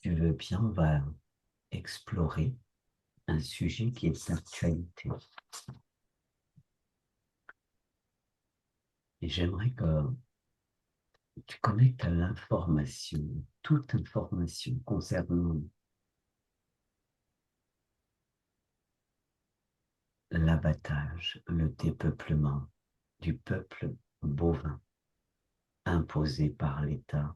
Tu veux bien, on va explorer un sujet qui est d'actualité. Et j'aimerais que tu connectes à l'information, toute information concernant l'abattage, le dépeuplement du peuple bovin imposé par l'État.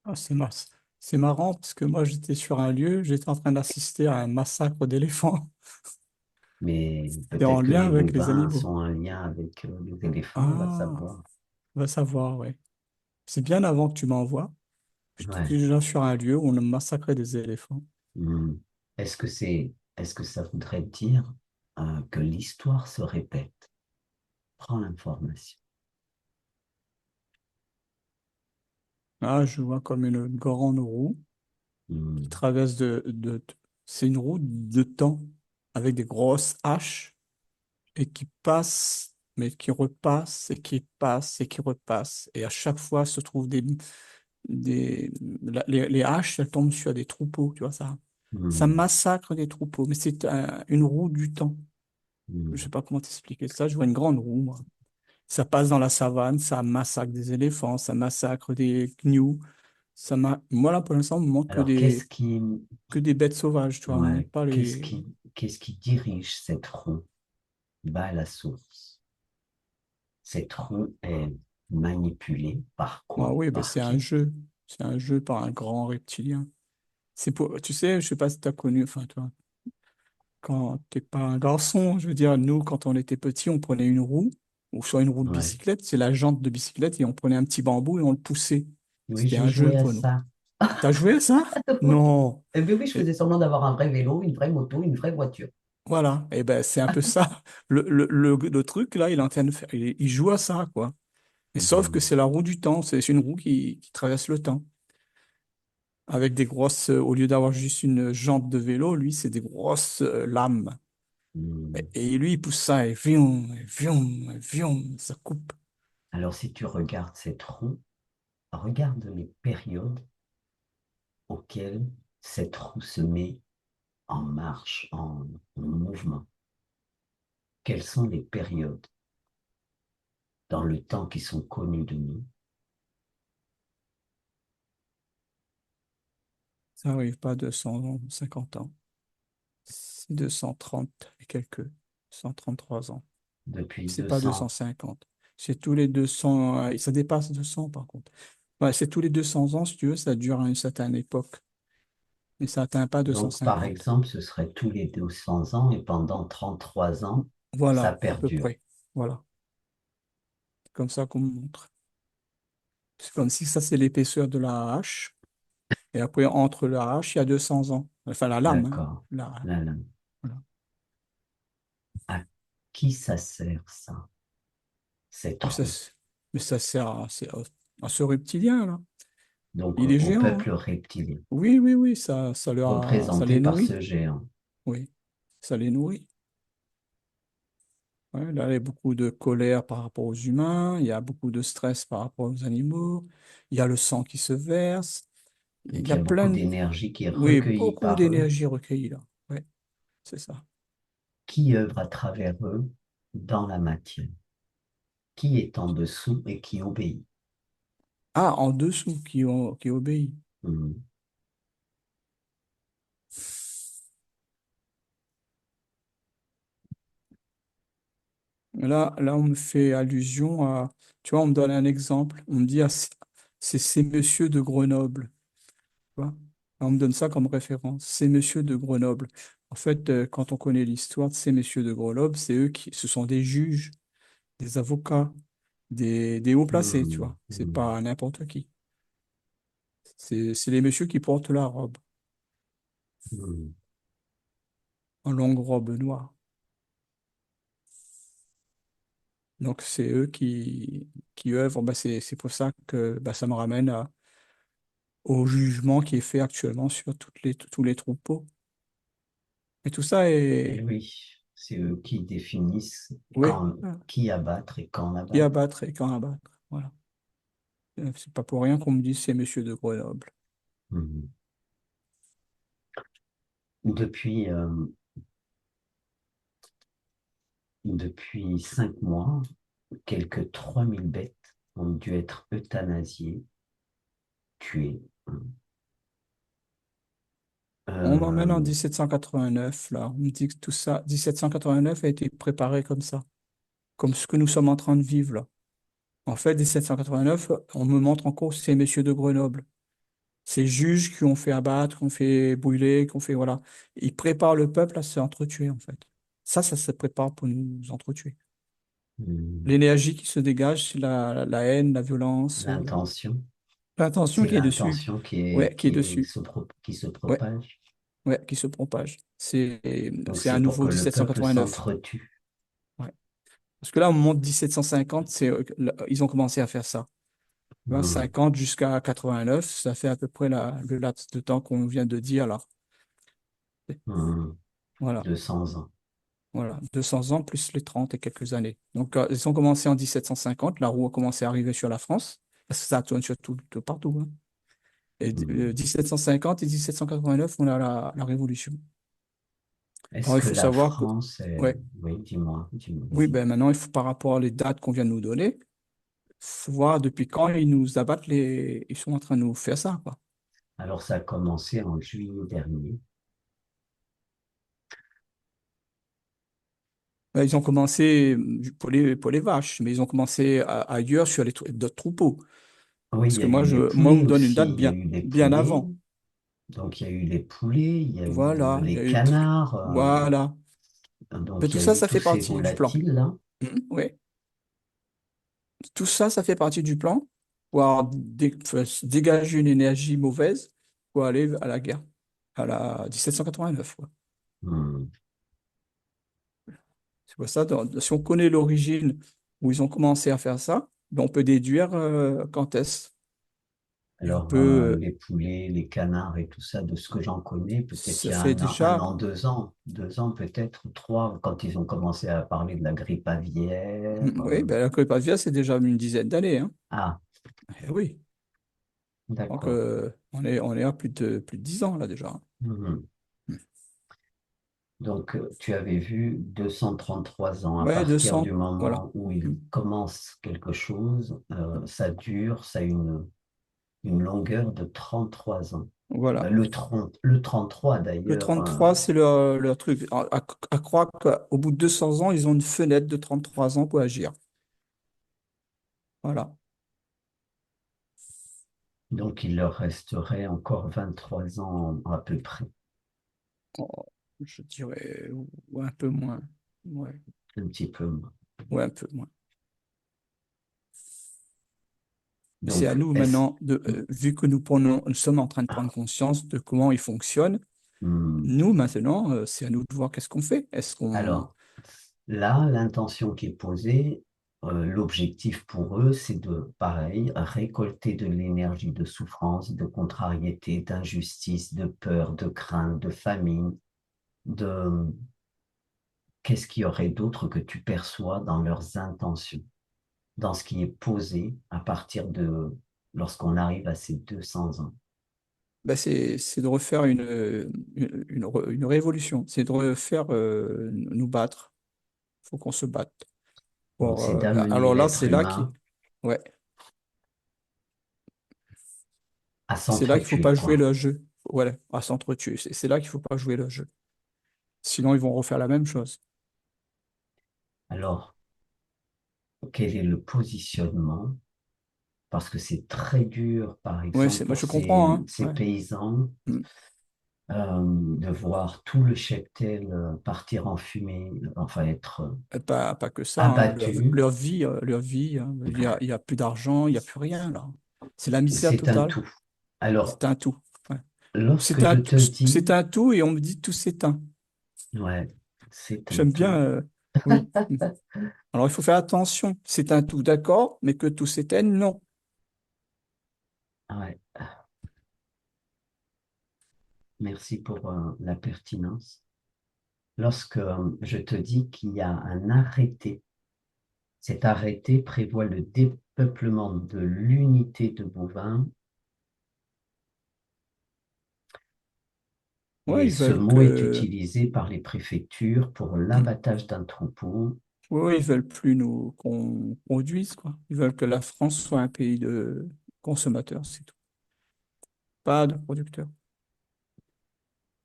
Ah, c'est marrant parce que moi j'étais sur un lieu, j'étais en train d'assister à un massacre d'éléphants. Mais C'est en peut-être que lien les avec les bovins animaux. sont en lien avec les éléphants, on va Ah, savoir. on va savoir, ouais. C'est bien avant que tu m'envoies. J'étais Ouais. déjà sur un lieu où on a massacré des éléphants. Hmm. Est-ce que ça voudrait dire que l'histoire se répète? Prends l'information. Ah, je vois comme une grande roue qui Hmm. traverse c'est une roue de temps avec des grosses haches et qui passe, mais qui repasse et qui passe et qui repasse. Et à chaque fois se trouvent les haches, elles tombent sur des troupeaux, tu vois ça. Ça Hmm. massacre des troupeaux, mais c'est une roue du temps. Je Hmm. sais pas comment t'expliquer ça. Je vois une grande roue, moi. Ça passe dans la savane, ça massacre des éléphants, ça massacre des gnous. Moi, là, pour l'instant, on me montre Alors, que des bêtes sauvages, tu vois. On me montre ouais, pas les. qu'est-ce qui dirige cette roue? Va à la source. Cette roue est manipulée par Ah quoi? oui, ben, Par c'est un qui? jeu. C'est un jeu par un grand reptilien. Tu sais, je sais pas si tu as connu, enfin, toi, quand t'es pas un garçon, je veux dire, nous, quand on était petits, on prenait une roue, ou soit une roue de Ouais. bicyclette, c'est la jante de bicyclette, et on prenait un petit bambou et on le poussait. Oui, C'était j'ai un jeu joué à pour nous. ça. T'as joué à ça? Non. Eh bien oui, je Et faisais semblant d'avoir un vrai vélo, une vraie moto, une vraie voiture. voilà, et ben c'est un peu ça. Le truc, là, il est en train de faire, il joue à ça, quoi. Et sauf que Hmm. c'est la roue du temps, c'est une roue qui traverse le temps. Avec des grosses, au lieu d'avoir juste une jante de vélo, lui, c'est des grosses lames. Hmm. Et lui, il pousse ça, et vium, ça coupe. Alors, si tu regardes cette roue, regarde les périodes auxquelles cette roue se met en marche, en mouvement. Quelles sont les périodes dans le temps qui sont connues de nous? Ça n'arrive pas à 250 ans. C'est 230 et quelques, 133 ans. Depuis C'est pas 200. 250. C'est tous les 200, ça dépasse 200 par contre. Ouais, c'est tous les 200 ans, si tu veux, ça dure à une certaine époque. Mais ça atteint pas Donc, par 250. exemple, ce serait tous les 200 ans et pendant 33 ans, ça Voilà, à peu perdure. près. Voilà. C'est comme ça qu'on me montre. C'est comme si ça, c'est l'épaisseur de la hache. Et après, entre la hache, il y a 200 ans. Enfin, la lame, hein. D'accord. Là, là. Voilà. À qui ça sert, ça, cette Mais ça, roue? c'est- mais ça sert à ce reptilien, là. Donc, Il est au géant, hein. peuple reptilien, Oui, oui, oui, ça représenté les par nourrit. ce géant. Oui, ça les nourrit. Ouais, là, il y a beaucoup de colère par rapport aux humains, il y a beaucoup de stress par rapport aux animaux, il y a le sang qui se verse, il Donc, y il a y a beaucoup plein de... d'énergie qui est Oui, recueillie beaucoup par eux, d'énergie recueillie là. Oui, c'est ça. qui œuvre à travers eux dans la matière, qui est en dessous et qui obéit. Ah, en dessous, qui obéit. Hmm. Là, on me fait allusion à... Tu vois, on me donne un exemple. On me dit, ah, c'est ces messieurs de Grenoble. Tu vois. On me donne ça comme référence. Ces messieurs de Grenoble. En fait, quand on connaît l'histoire de ces messieurs de Grenoble, ce sont des juges, des avocats, des hauts placés, tu Hmm. vois. C'est Hmm. pas n'importe qui. C'est les messieurs qui portent la robe, Hmm. en longue robe noire. Donc, c'est eux qui œuvrent. Bah, c'est pour ça que bah, ça me ramène au jugement qui est fait actuellement sur tous les troupeaux. Et tout ça Et est, oui, c'est eux qui définissent oui, quand, qui abattre et quand qui abattre. abattre et quand abattre. Voilà. C'est pas pour rien qu'on me dise c'est monsieur de Grenoble. Hmm. depuis, depuis 5 mois, quelques 3 000 bêtes ont dû être euthanasiées, tuées. On m'emmène en Euh, 1789, là. On me dit que tout ça, 1789 a été préparé comme ça, comme ce que nous sommes en train de vivre là. En fait, 1789, on me montre encore ces messieurs de Grenoble, ces juges qui ont fait abattre, qui ont fait brûler, qui ont fait, voilà. Ils préparent le peuple à s'entretuer, en fait. Ça se prépare pour nous entretuer. hum, L'énergie qui se dégage, c'est la haine, la violence, l'intention, l'intention c'est qui est dessus. l'intention Ouais, qui est dessus. qui se Ouais, propage. ouais, qui se propage. Donc C'est à c'est pour que nouveau le peuple 1789. s'entretue. Ouais. Parce que là, au moment de 1750, ils ont commencé à faire ça. Tu vois, Hum, 50 jusqu'à 89, ça fait à peu près le laps de temps qu'on vient de dire là. hum, Voilà, 200 ans. voilà. 200 ans plus les 30 et quelques années. Donc, ils ont commencé en 1750, la roue a commencé à arriver sur la France, parce que ça tourne sur tout partout, hein. Et Hum. 1750 et 1789, on a la Révolution. Est-ce Alors, il que faut la savoir que, France est... ouais, Oui, dis-moi, oui, vas-y. ben maintenant, il faut, par rapport aux dates qu'on vient de nous donner, faut voir depuis quand ils nous abattent ils sont en train de nous faire ça, quoi. Alors ça a commencé en juillet dernier. Ils ont commencé pour les vaches, mais ils ont commencé ailleurs sur d'autres troupeaux. Oui, il Parce y que a eu les moi, on poulets me donne une aussi. date Il y a eu les bien poulets. avant. Donc il y a eu les poulets, il y a eu Voilà, il y les a eu canards. voilà. Mais Donc il tout y a ça, eu ça tous fait ces partie du plan. volatiles-là. Oui. Tout ça, ça fait partie du plan pour se dégager une énergie mauvaise pour aller à la guerre, à la 1789, quoi. Hmm. C'est pour ça, si on connaît l'origine où ils ont commencé à faire ça, ben, on peut déduire quand est-ce. Et on Alors peut, les poulets, les canards et tout ça, de ce que j'en connais, peut-être il ça y a fait un déjà, an, 2 ans, 2 ans peut-être, trois, quand ils ont commencé à parler de la grippe aviaire. oui, ben, la grippe aviaire, c'est déjà une dizaine d'années, hein. Ah, Eh oui, donc d'accord. on est à plus de 10 ans là déjà. Mhm. Donc, tu avais vu 233 ans. À Ouais, partir du 200, voilà. moment où il Mm. commence quelque chose, ça dure, ça a une longueur de 33 ans. Voilà. Le 33 Le d'ailleurs, 33, c'est leur truc. À croire qu'au bout de 200 ans, ils ont une fenêtre de 33 ans pour agir. Voilà. donc il leur resterait encore 23 ans à peu près, Oh, je dirais ou un peu moins. Ouais, un petit peu moins. ouais, un peu moins. Et c'est à Donc, nous maintenant, vu que nous sommes en train de prendre conscience de comment ils fonctionnent, hmm, nous maintenant, c'est à nous de voir qu'est-ce qu'on fait. Est-ce qu'on... alors là, l'intention qui est posée, l'objectif pour eux, c'est de, pareil, récolter de l'énergie de souffrance, de contrariété, d'injustice, de peur, de crainte, de famine, de qu'est-ce qu'il y aurait d'autre que tu perçois dans leurs intentions, dans ce qui est posé à partir de lorsqu'on arrive à ces 200 ans. Ben, c'est de refaire une révolution. C'est de refaire nous battre. Il faut qu'on se batte. Donc, c'est d'amener Alors là, l'être c'est là qui... humain Ouais. à C'est là qu'il faut s'entretuer, pas jouer quoi. le jeu. Voilà, à s'entretuer. C'est là qu'il faut pas jouer le jeu. Sinon, ils vont refaire la même chose. Alors, quel est le positionnement? Parce que c'est très dur, par Ouais, exemple, moi pour je comprends, hein. ces Ouais. paysans, Mm. de voir tout le cheptel partir en fumée, enfin être Et pas que ça, hein. abattu. Leur vie, hein. Il y a plus d'argent, il n'y a plus rien, là. C'est la misère C'est un totale. tout. Alors, C'est un tout. Ouais. lorsque je te C'est dis, un tout et on me dit tout s'éteint. ouais, c'est un J'aime bien, tout, oui. Mm. Alors il faut faire attention. C'est un tout, d'accord, mais que tout s'éteigne, non. ouais, merci pour la pertinence. Lorsque je te dis qu'il y a un arrêté, cet arrêté prévoit le dépeuplement de l'unité de bovins Ouais, Et ils ce veulent mot est que, utilisé par les préfectures pour l'abattage d'un troupeau. ouais, ouais, ils veulent plus nous qu'on produise, quoi. Ils veulent que la France soit un pays de consommateurs, c'est tout. Pas de producteurs.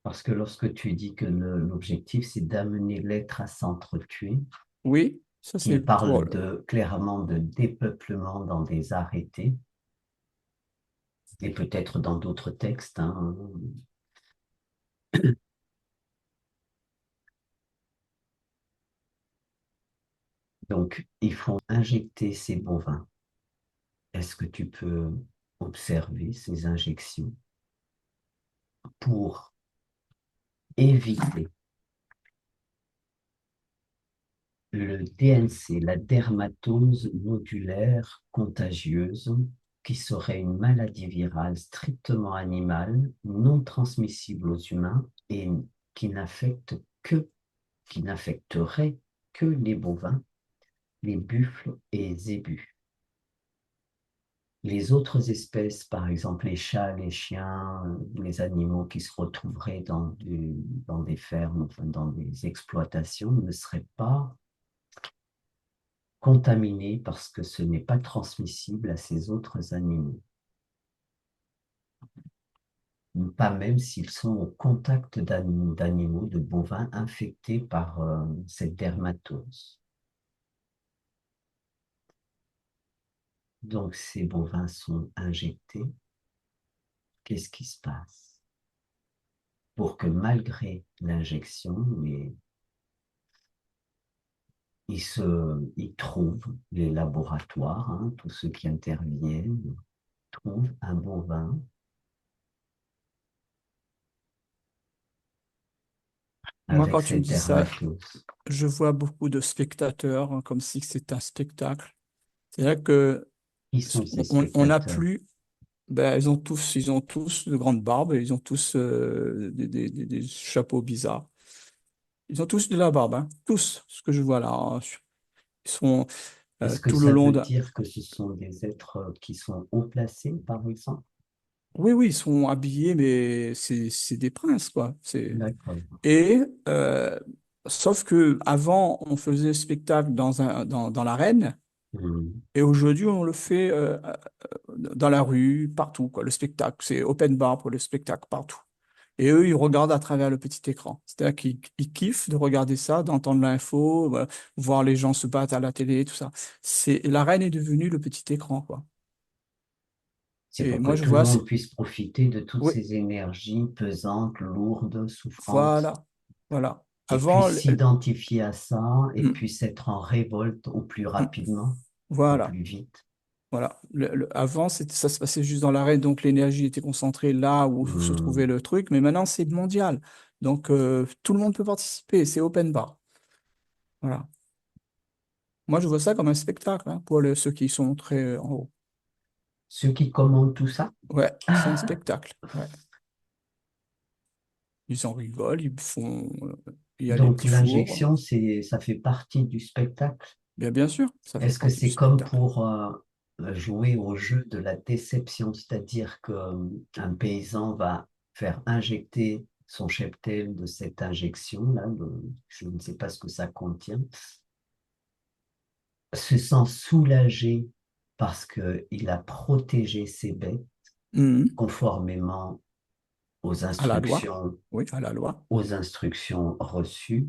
Parce que lorsque tu dis que l'objectif, c'est d'amener l'être à s'entretuer, Oui, ça c'est qu'il pour parle clairement de dépeuplement dans des arrêtés, et peut-être dans d'autres textes, hein. Donc, il faut injecter ces bovins. Est-ce que tu peux observer ces injections pour éviter le DNC, la dermatose nodulaire contagieuse, qui serait une maladie virale strictement animale, non transmissible aux humains et qui n'affecte que, qui n'affecterait que les bovins, les buffles et les zébus. Les autres espèces, par exemple les chats, les chiens, les animaux qui se retrouveraient dans des fermes, enfin, dans des exploitations, ne seraient pas contaminés parce que ce n'est pas transmissible à ces autres animaux, pas même s'ils sont au contact d'animaux, de bovins infectés par cette dermatose. Donc ces bovins sont injectés. Qu'est-ce qui se passe? Pour que malgré l'injection, ils trouvent, les laboratoires, hein, tous ceux qui interviennent, trouvent un bovin moi, avec quand tu me cette dis ça, dermatose. je vois beaucoup de spectateurs, hein, comme si c'était un spectacle. C'est-à-dire que Qui sont ces on n'a spectateurs? plus, ben, ils ont tous de grandes barbes, et ils ont tous des chapeaux bizarres. Ils ont tous de la barbe, hein, tous, ce que je vois là, hein. Ils sont Est-ce que tout le ça long veut de... dire que ce sont des êtres qui sont haut placés, par exemple? Oui, oui, ils sont habillés, mais c'est des princes, quoi. D'accord. Et, euh, Sauf que avant, on faisait le spectacle dans l'arène, Hmm. et aujourd'hui, on le fait dans la rue, partout, quoi. Le spectacle, c'est open bar pour le spectacle, partout. Et eux, ils regardent à travers le petit écran. C'est-à-dire qu'ils kiffent de regarder ça, d'entendre l'info, voir les gens se battre à la télé, tout ça. L'arène est devenue le petit écran, quoi. C'est Et pour que moi, je tout le vois, monde puisse profiter de toutes oui, ces énergies pesantes, lourdes, souffrantes, voilà, voilà. et Avant, puisse s'identifier à ça et hmm, puisse être en révolte au plus hmm, rapidement, au voilà. plus vite. Voilà. Avant, ça se passait juste dans l'arène, donc l'énergie était concentrée là où se trouvait Hmm. le truc, mais maintenant c'est mondial. Donc tout le monde peut participer, c'est open bar. Voilà. Moi, je vois ça comme un spectacle, hein, pour ceux qui sont très en haut. Ceux qui commandent tout ça, Ouais, c'est un spectacle. Ouais. Ils en rigolent, il y a les donc petits fours. l'injection, ça fait partie du spectacle. Bien sûr, ça fait Est-ce que partie du c'est comme spectacle. pour jouer au jeu de la déception, c'est-à-dire qu'un paysan va faire injecter son cheptel de cette injection-là, je ne sais pas ce que ça contient, se sent soulagé parce qu'il a protégé ses bêtes Mhm. conformément aux À la loi. instructions, Oui, à la loi. aux instructions reçues,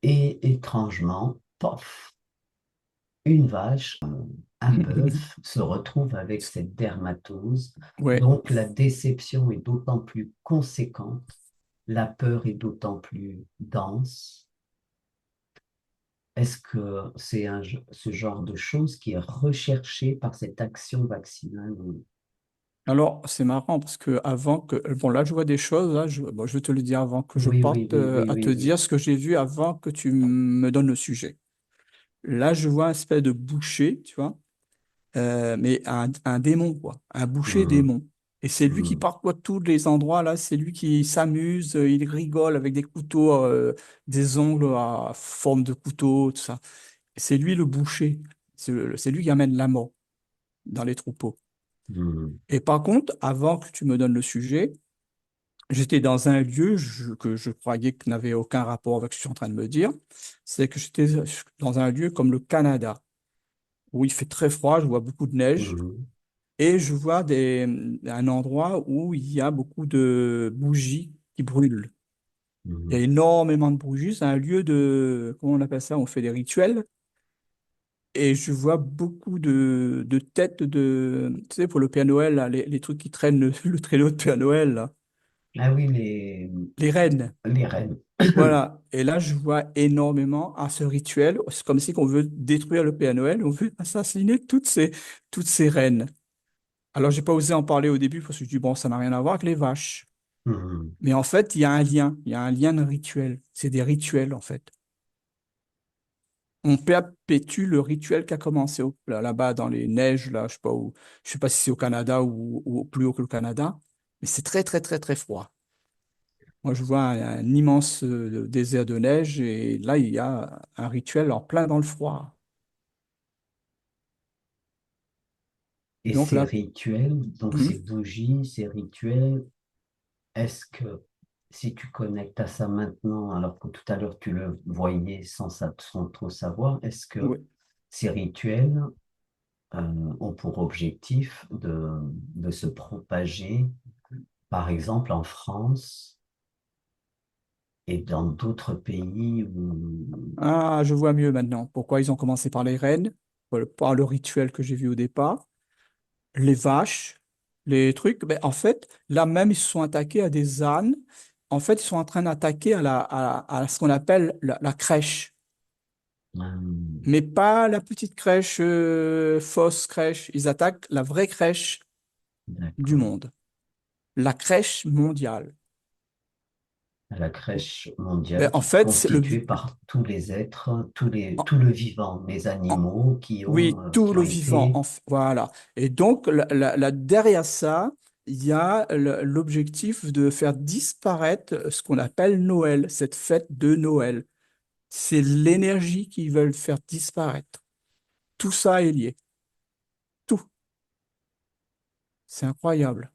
et étrangement, pof, une vache, un bœuf se retrouve avec cette dermatose. Ouais. Donc la déception est d'autant plus conséquente, la peur est d'autant plus dense. Est-ce que c'est ce genre de chose qui est recherché par cette action vaccinale? Alors, c'est marrant parce que avant que, bon, là, je vois des choses, là, bon, je vais te le dire avant que je Oui, oui, parte oui, oui, à oui, te oui. dire ce que j'ai vu avant que tu me donnes le sujet. Là, je vois un espèce de boucher, tu vois, mais un démon, quoi, un boucher Hmm, démon. Et c'est lui qui hmm, parcourt tous les endroits, là, c'est lui qui s'amuse, il rigole avec des couteaux, des ongles à forme de couteau, tout ça. C'est lui le boucher, c'est lui qui amène la mort dans les troupeaux. hmm. Et par contre, avant que tu me donnes le sujet, J'étais dans un lieu que je croyais que n'avait aucun rapport avec ce que je suis en train de me dire. C'est que j'étais dans un lieu comme le Canada, où il fait très froid, je vois beaucoup de neige, Mhm. et je vois un endroit où il y a beaucoup de bougies qui brûlent. Il y a Mhm. énormément de bougies, c'est un lieu de, comment on appelle ça? On fait des rituels. Et je vois beaucoup de têtes de, tu sais, pour le Père Noël, là, les trucs qui traînent le traîneau de Père Noël, là, Ah oui, les rennes. les rennes. Voilà. Et là, je vois énormément à ce rituel. C'est comme si on veut détruire le Père Noël, on veut assassiner toutes ces reines. Alors, j'ai pas osé en parler au début parce que je dis, bon, ça n'a rien à voir avec les vaches. Mhm. Mais en fait, il y a un lien. Il y a un lien de rituel. C'est des rituels, en fait. On perpétue le rituel qui a commencé là-bas dans les neiges, là, je sais pas si c'est au Canada ou plus haut que le Canada, mais c'est très, très, très, très froid. Moi, je vois un immense désert de neige et là, il y a un rituel en plein dans le froid. Et Donc ces là, rituels, donc hum, ces bougies, ces rituels, est-ce que si tu connectes à ça maintenant, alors que tout à l'heure tu le voyais sans trop savoir, est-ce que oui. ces rituels ont pour objectif de se propager, par exemple en France et dans d'autres pays où... Ah, je vois mieux maintenant. Pourquoi ils ont commencé par les rennes, par le rituel que j'ai vu au départ, les vaches, les trucs. Ben, en fait, là même, ils se sont attaqués à des ânes. En fait, ils sont en train d'attaquer à ce qu'on appelle la crèche. Mais pas la petite crèche, fausse crèche. Ils attaquent la vraie crèche du D'accord. monde, la crèche mondiale. À la crèche Ben, mondiale en qui est fait, c'est constituée par tous les êtres, en- tout le vivant, les en- animaux oui, tout qui le ont vivant. été... Voilà. Et donc, derrière ça, il y a l'objectif de faire disparaître ce qu'on appelle Noël, cette fête de Noël. C'est l'énergie qu'ils veulent faire disparaître. Tout ça est lié. Tout. C'est incroyable.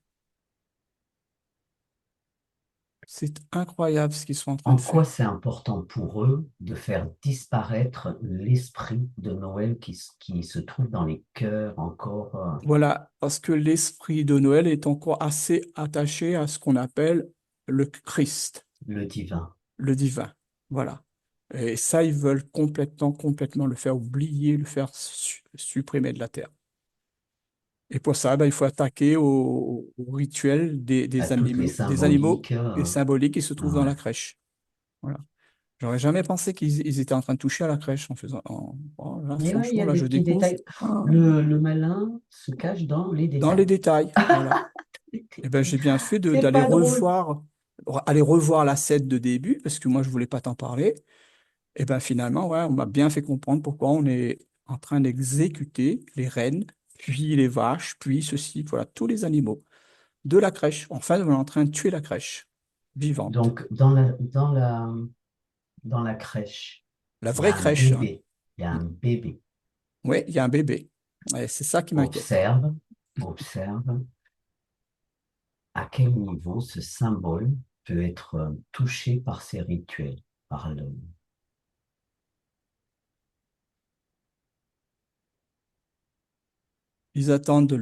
C'est incroyable ce qu'ils sont en train En de quoi faire. c'est important pour eux de faire disparaître l'esprit de Noël qui se trouve dans les cœurs encore Voilà, parce que l'esprit de Noël est encore assez attaché à ce qu'on appelle le Christ, le divin? le divin. Voilà. Et ça, ils veulent complètement, complètement le faire oublier, le faire supprimer de la terre. Et pour ça, ben, il faut attaquer au rituel À toutes les des animaux symboliques. et symboliques qui se trouvent dans Ouais. la crèche. Voilà. J'aurais jamais pensé qu'ils étaient en train de toucher à la crèche oh, là, Mais ouais, il y franchement, a là, des je petits découvre détails. ah, Le malin se cache dans les dans les détails. détails. Voilà. Eh ben, j'ai bien fait C'est d'aller pas drôle. aller revoir la scène de début, parce que moi, je voulais pas t'en parler. Et ben, finalement, ouais, on m'a bien fait comprendre pourquoi on est en train d'exécuter les rennes, puis les vaches, puis ceci, voilà, tous les animaux de la crèche. Enfin, on est en train de tuer la crèche vivante. Donc, dans la crèche, La il y vraie a un crèche, hein. bébé. Il y a un bébé. Oui, il y a un bébé. Et c'est ça qui m'inquiète. Observe, observe à quel niveau ce symbole peut être touché par ces rituels, par le... Ils attendent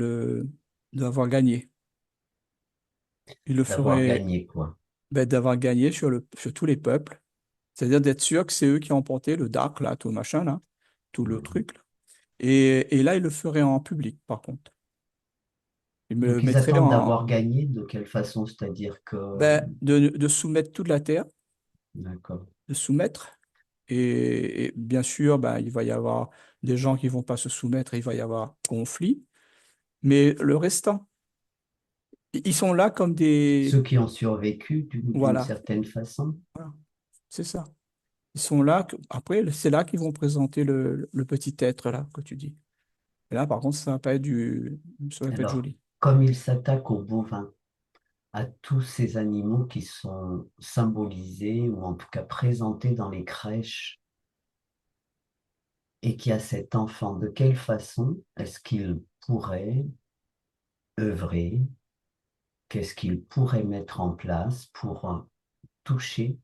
d'avoir gagné. Ils le d'avoir feraient, gagné quoi. ben, d'avoir gagné sur tous les peuples. C'est-à-dire d'être sûr que c'est eux qui ont emporté le dark, là, tout le machin, là, tout le Mhm. truc, là. Et là, ils le feraient en public, par contre. Ils me le Donc, ils mettraient attendent d'avoir gagné de quelle façon? C'est-à-dire que... ben, de soumettre toute la Terre, D'accord. de soumettre. Et bien sûr, ben, il va y avoir des gens qui vont pas se soumettre, et il va y avoir conflit. Mais le restant, ils sont là comme des... Ceux qui ont survécu d'une Voilà, certaine façon. voilà, c'est ça. Ils sont là, après, c'est là qu'ils vont présenter le petit être, là, que tu dis. Et là, par contre, ça va pas être Alors, joli. comme ils s'attaquent aux bovins, à tous ces animaux qui sont symbolisés ou en tout cas présentés dans les crèches et qui a cet enfant, de quelle façon est-ce qu'il pourrait œuvrer qu'est-ce qu'ils pourraient mettre en place pour toucher,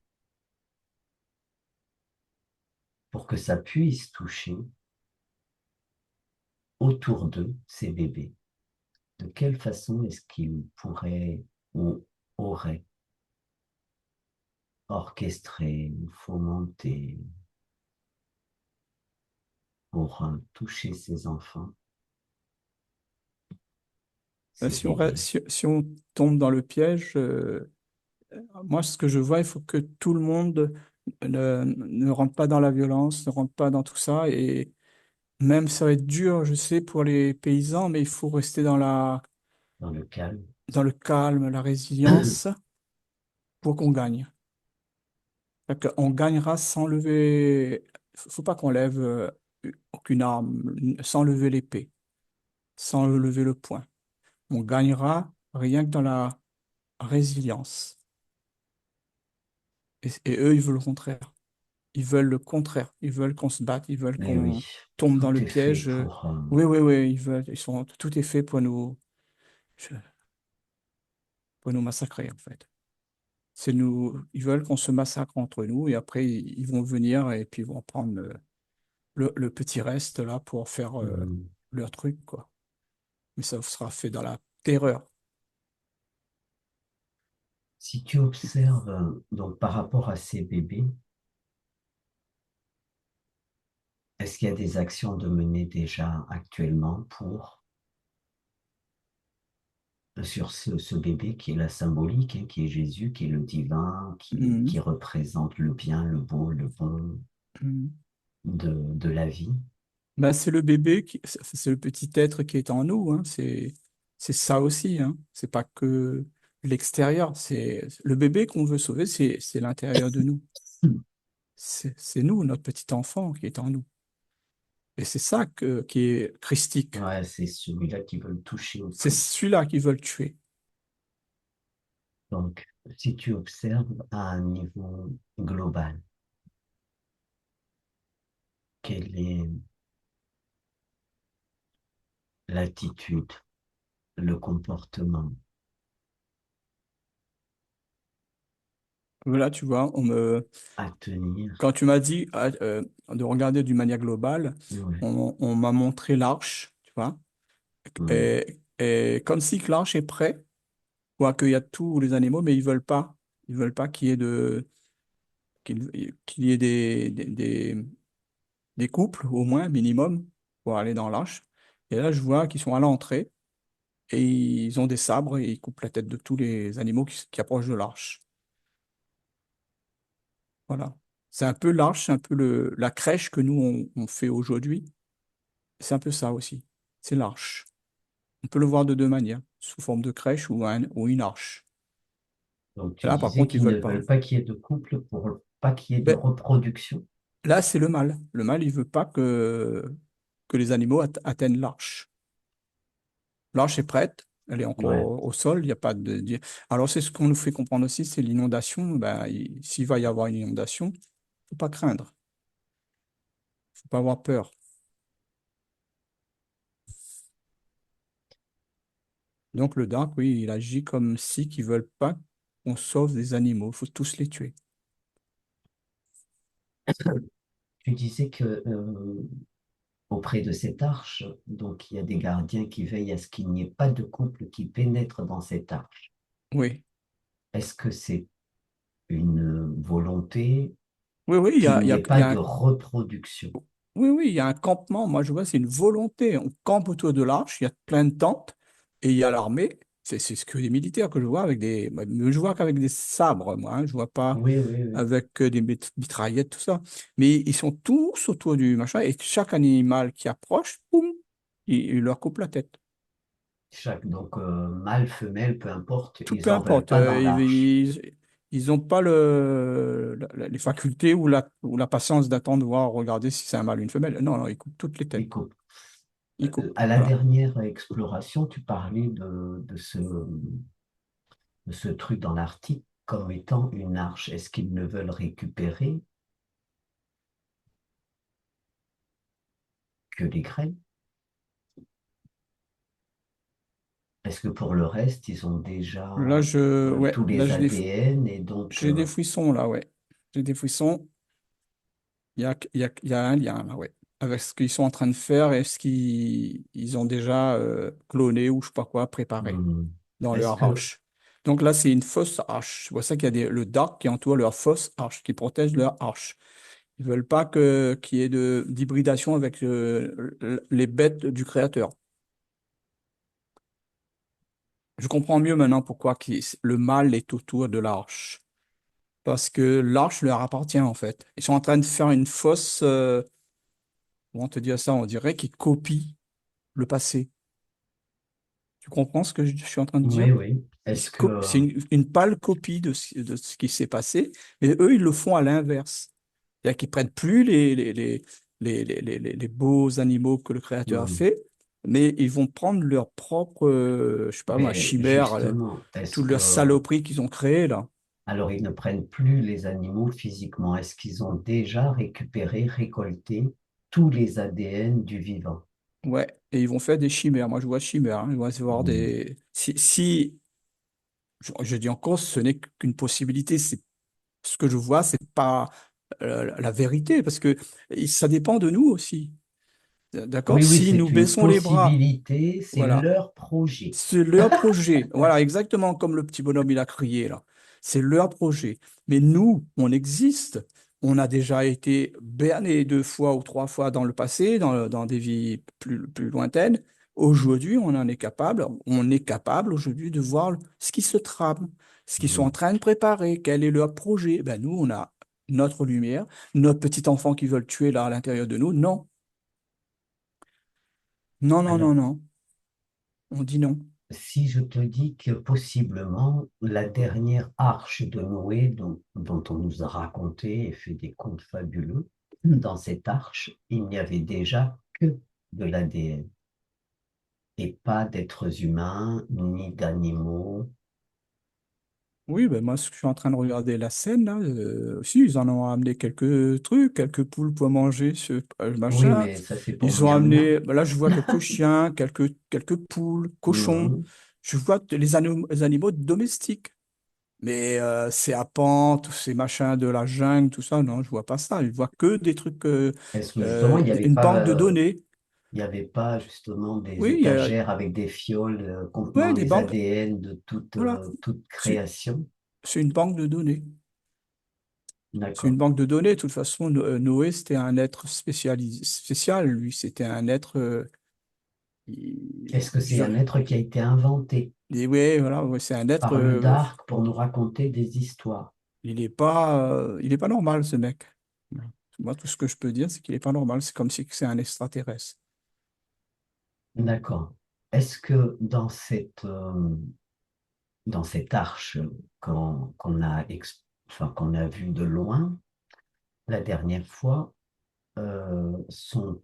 pour que ça puisse toucher autour d'eux ces bébés? De quelle façon est-ce qu'ils pourraient ou auraient orchestré, fomenté pour toucher ces enfants, ces bébés Si on tombe dans le piège, moi, ce que je vois, il faut que tout le monde ne rentre pas dans la violence, ne rentre pas dans tout ça. Et même ça va être dur, je sais, pour les paysans, mais il faut rester dans le calme? dans le calme, la résilience pour qu'on gagne. On gagnera sans lever. Faut pas qu'on lève aucune arme, sans lever l'épée, sans lever le poing. On gagnera rien que dans la résilience. Et eux, ils veulent le contraire. Ils veulent le contraire. Ils veulent qu'on se batte. Ils veulent Mais qu'on oui, tombe dans tout le est fait piège. pour... Oui, oui, oui. Tout est fait pour nous massacrer, en fait. Ils veulent qu'on se massacre entre nous et après, ils vont venir et puis ils vont prendre le petit reste là pour faire Hmm. leur truc, quoi. Mais ça sera fait dans la terreur. Si tu observes, donc par rapport à ces bébés, est-ce qu'il y a des actions de mener déjà actuellement pour, sur ce bébé qui est la symbolique, hein, qui est Jésus, qui est le divin, qui Mhm. représente le bien, le beau, le bon Mhm. de la vie? Bah, c'est le bébé, c'est le petit être qui est en nous, hein. C'est ça aussi, hein. C'est pas que l'extérieur. C'est le bébé qu'on veut sauver, c'est l'intérieur de nous. Hmm. C'est nous, notre petit enfant qui est en nous. Et c'est ça qui est christique. Ouais, c'est celui-là qui veut le toucher au C'est plus. celui-là qui veut le tuer. Donc, si tu observes à un niveau global, quelle est l'attitude, le comportement Là, tu vois, à tenir? quand tu m'as dit de regarder d'une manière globale, Ouais. on m'a montré l'arche, tu vois, Hmm. et comme si que l'arche est prêt pour accueillir tous les animaux, mais ils veulent pas. Ils veulent pas qu'il y ait des couples, au moins, minimum, pour aller dans l'arche. Et là, je vois qu'ils sont à l'entrée et ils ont des sabres et ils coupent la tête de tous les animaux qui approchent de l'arche. Voilà. C'est un peu l'arche, c'est un peu la crèche que nous, on fait aujourd'hui. C'est un peu ça aussi. C'est l'arche. On peut le voir de deux manières, sous forme de crèche ou une arche. Donc, Et tu là, par disais contre, ils qu'ils ne veulent pas. veulent pas qu'il y ait de couple pour pas qu'il y ait de Ben, reproduction. là, c'est le mâle. Le mâle, il veut pas que les animaux atteignent l'arche. L'arche est prête, elle est Ouais. encore au sol, il n'y a pas Alors, c'est ce qu'on nous fait comprendre aussi, c'est l'inondation. Ben, s'il va y avoir une inondation, faut pas craindre, faut pas avoir peur. Donc, le dark, oui, il agit comme si qu'ils veulent pas qu'on sauve des animaux, il faut tous les tuer. Tu disais que auprès de cette arche, donc il y a des gardiens qui veillent à ce qu'il n'y ait pas de couple qui pénètre dans cette arche. Oui, Est-ce que c'est une volonté oui, oui, qu'il n'y ait il y pas a de reproduction? oui, oui, il y a un campement. Moi, je vois, c'est une volonté. On campe autour de l'arche, il y a plein de tentes et il y a l'armée. C'est ce que les militaires que je vois avec je vois qu'avec des sabres, moi, hein. Je vois pas Oui, oui, oui. avec des mitraillettes, tout ça. Mais ils sont tous autour du machin et chaque animal qui approche, boum, il leur coupe la tête. Donc, mâle, femelle, peu importe, Tout ils peu en veulent importe. pas dans l'arche. Ils ont pas les facultés ou la patience d'attendre de voir, regarder si c'est un mâle ou une femelle. Non, non, ils coupent toutes les têtes. Ils coupent. Ils coupent. À la Voilà. dernière exploration, tu parlais de ce truc dans l'Arctique comme étant une arche. Est-ce qu'ils ne veulent récupérer que les graines? est-ce que pour le reste, ils ont déjà Là, ouais, tous là, les ADN et donc, j'ai des frissons, là, ouais. J'ai des frissons. Il y a un lien, là, ouais. Avec ce qu'ils sont en train de faire et ce qu'ils ils ont déjà cloné ou je sais pas quoi, préparé hmm, dans est-ce leur que, arche. Donc là, c'est une fausse arche. C'est pour ça qu'il y a le dark qui entoure leur fausse arche, qui protège leur arche. Ils veulent pas qu'il y ait d'hybridation avec les bêtes du créateur. Je comprends mieux maintenant pourquoi le mal est autour de l'arche. Parce que l'arche leur appartient, en fait. Ils sont en train de faire une fausse, comment te dire ça, on dirait qu'ils copient le passé. Tu comprends ce que je suis en train de dire? oui, oui, est-ce que, C'est une pâle copie de ce qui s'est passé, mais eux, ils le font à l'inverse. C'est-à-dire qu'ils prennent plus les beaux animaux que le Créateur a hmm, fait, mais ils vont prendre leur propre, je sais pas moi, mais chimère, justement, est-ce toute que, leur saloperie qu'ils ont créée là. alors ils ne prennent plus les animaux physiquement, est-ce qu'ils ont déjà récupéré, récolté tous les ADN du vivant? Ouais, et ils vont faire des chimères. Moi, je vois chimères, hein. Ils vont avoir Hmm, des. Si je dis encore, ce n'est qu'une possibilité. C'est ce que je vois, c'est pas la vérité, parce que ça dépend de nous aussi. D'accord? oui, oui, Si c'est nous une baissons les bras, possibilité, c'est voilà, leur projet. c'est leur projet. Voilà, exactement comme le petit bonhomme, il a crié là. C'est leur projet. Mais nous, on existe. On a déjà été berné deux fois ou trois fois dans le passé, dans des vies plus lointaines. Aujourd'hui, on en est capable. On est capable aujourd'hui de voir ce qui se trame, ce qu'ils sont en Hmm. train de préparer, quel est leur projet. Ben, nous, on a notre lumière, notre petit enfant qui veut le tuer là à l'intérieur de nous. Non, non, non, non, Alors, non. On dit non. si je te dis que possiblement la dernière arche de Noé dont on nous a raconté et fait des contes fabuleux, dans cette arche, il n'y avait déjà que de l'ADN et pas d'êtres humains ni d'animaux. Oui, ben moi, je suis en train de regarder la scène, là. Si, ils en ont amené quelques trucs, quelques poules pour manger, Oui, machin. mais ça c'est pour Ils ont miam miam. amené, ben là, je vois quelques chiens, quelques poules, cochons. Mhm. Je vois les animaux domestiques. Mais ces apens, ces machins de la jungle, tout ça, non, je vois pas ça. Je vois que des trucs, Est-ce que justement une banque de données. il y avait pas justement des Oui, étagères avec des fioles contenant ouais, des les banques. ADN de Voilà, toute c'est création? c'est une banque de données. C'est une D'accord. banque de données. De toute façon, Noé, c'était un être spécial. Lui, c'était un être. Est-ce que c'est un être qui a été inventé Ouais, voilà, ouais, c'est un être. par le dark pour nous raconter des histoires? Il est pas normal, ce mec. Voilà. Moi, tout ce que je peux dire, c'est qu'il est pas normal. C'est comme si c'est un extraterrestre. D'accord. Est-ce que dans cette arche qu'on a vue de loin la dernière fois, sont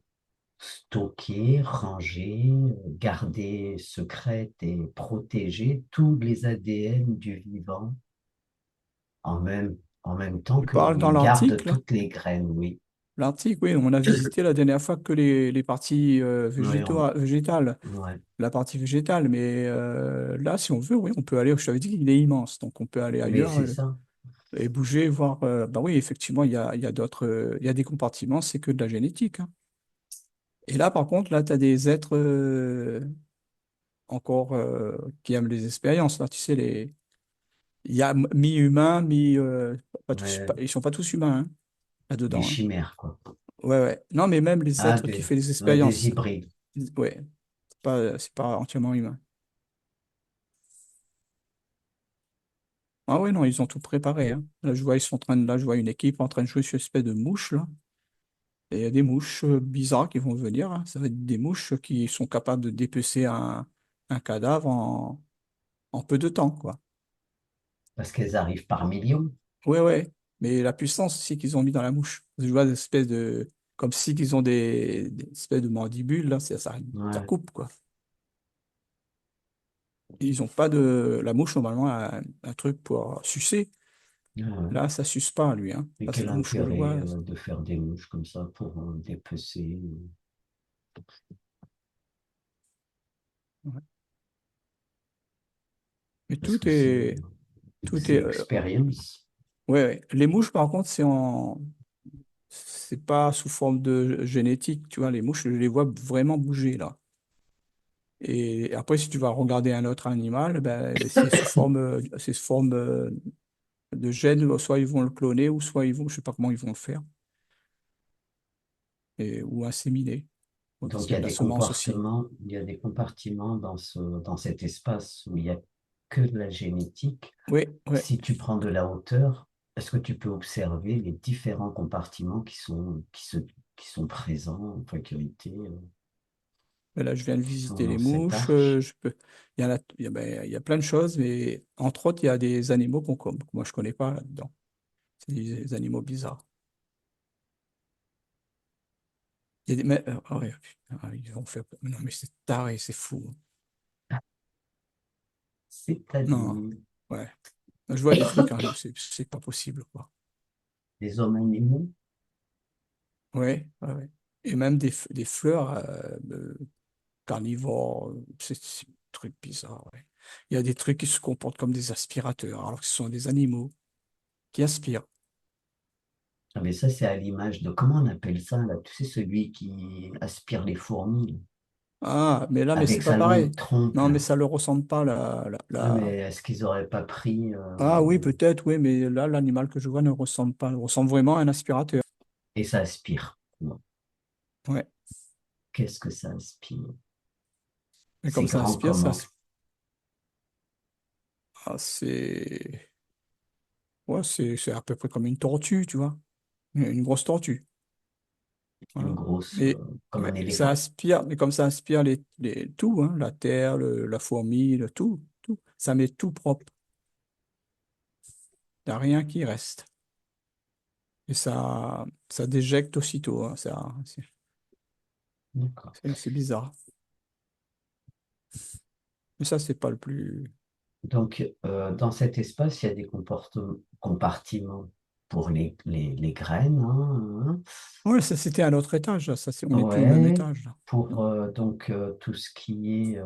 stockés, rangés, gardés secrètes et protégés tous les ADN du vivant en même temps Tu parles dans qu'ils gardent l'Arctique, là? toutes les graines, oui. L'Arctique, oui, on a visité la dernière fois que les parties Oui, végétales, ouais. la partie végétale. Mais là, si on veut, oui, on peut aller. Je t'avais dit qu'il est immense, donc on peut aller Mais ailleurs. c'est ça. Et bouger, voir. Bah oui, effectivement, il y a d'autres, il y a des compartiments, c'est que de la génétique, hein. Et là, par contre, là, tu as des êtres encore qui aiment les expériences. Là, tu sais, il y a mi-humains, pas tous, Ouais, ils sont pas tous humains, hein, des là-dedans, hein. chimères, quoi. Ouais, ouais. Non, mais même les Ah, êtres qui font des des expériences, hybrides. ouais, c'est pas entièrement humain. Ah ouais, non, ils ont tout préparé, hein. Là, je vois, là, je vois une équipe en train de jouer sur une espèce de mouche, là. Et il y a des mouches bizarres qui vont venir, hein. Ça va être des mouches qui sont capables de dépecer un cadavre en peu de temps, quoi. Parce qu'elles arrivent par millions. Ouais, ouais. Mais la puissance aussi qu'ils ont mis dans la mouche. Je vois des espèces de. Comme si qu'ils ont des espèces de mandibules, là, ça Ouais, coupe, quoi. Ils ont pas de. La mouche, normalement, a un truc pour sucer. ouais, ouais. Là, ça suce pas, lui, hein. Et Parce que quel la mouche que je vois. intérêt de faire des mouches comme ça pour dépecer? Ouais. Mais parce que c'est tout c'est est, l'expérience. ouais, ouais. Les mouches, par contre, c'est pas sous forme de génétique, tu vois. Les mouches, je les vois vraiment bouger, là. Et après, si tu vas regarder un autre animal, ben, c'est sous forme de gène, soit ils vont le cloner, ou soit ils vont, je sais pas comment ils vont le faire, ou inséminer. Ouais, parce Donc, qu'il y a de la semence aussi. il y a des compartiments dans cet espace où il n'y a que de la génétique. Oui, oui. Si tu prends de la hauteur, est-ce que tu peux observer les différents compartiments qui sont présents en faculté, Mais là, je viens de qui sont visiter dans les cet mouches. arche? Ben, il y a plein de choses, mais entre autres, il y a des animaux que moi, je connais pas là-dedans. C'est des animaux bizarres. Il y a des, mais, ah ouais, putain, ils vont faire. Non, mais c'est taré, c'est fou. Non, C'est-à-dire ouais. Je vois des trucs, hein, c'est pas possible, quoi. les hommes animaux. Ouais, ouais, ouais. Et même des fleurs carnivores, c'est un truc bizarre, ouais. Il y a des trucs qui se comportent comme des aspirateurs, alors que ce sont des animaux qui aspirent. Ah, mais ça, c'est à l'image de, comment on appelle ça, là? Tu sais, celui qui aspire les fourmis, là, Ah, mais là, mais avec c'est pas sa pareil. longue trompe, Non, mais là. ça le ressemble pas, Ouais, mais est-ce qu'ils n'auraient pas pris Ah oui, peut-être, oui, mais là, l'animal que je vois ne ressemble pas. Il ressemble vraiment à un aspirateur. et ça aspire? Bon, Ouais. qu'est-ce que ça aspire? Et C'est comme ça grand aspire, comment? c'est ouais, c'est à peu près comme une tortue, tu vois. Une grosse tortue. Une Voilà. grosse, Mais comme un ouais, ça éléphant? aspire, mais comme ça aspire tout, hein, la terre, la fourmi, tout, tout. Ça met tout propre. Il n'y a rien qui reste. Et ça déjecte aussitôt, hein. D'accord. C'est bizarre. Mais ça, c'est pas le plus. Donc, dans cet espace, il y a des compartiments pour les graines, hein, Ouais, ça, c'était à notre étage, là. Ça, on hein. n'est plus au même Ouais, étage, là. pour donc tout ce qui est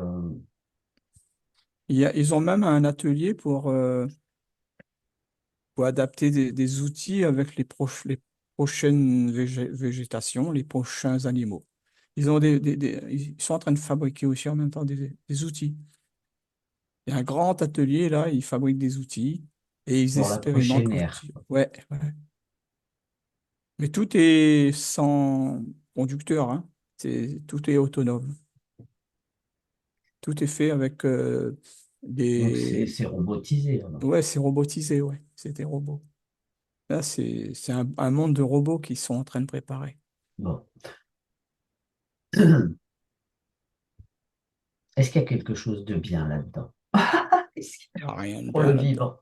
Ils ont même un atelier pour adapter des outils avec les prochaines végétations, les prochains animaux. Ils sont en train de fabriquer aussi en même temps des outils. Il y a un grand atelier là, ils fabriquent des outils et ils pour la expérimentent prochaine ère. l'outil. Ouais, ouais. Mais tout est sans conducteur, hein. Tout est autonome. Tout est fait avec Donc, des. c'est robotisé, alors. Ouais, c'est robotisé, ouais. C'est des robots. Là, c'est un monde de robots qui sont en train de préparer. Bon. Est-ce qu'il y a quelque chose de bien là-dedans? Est-ce qu'il y Il n'y a rien de a pour bien le là-dedans. vivant?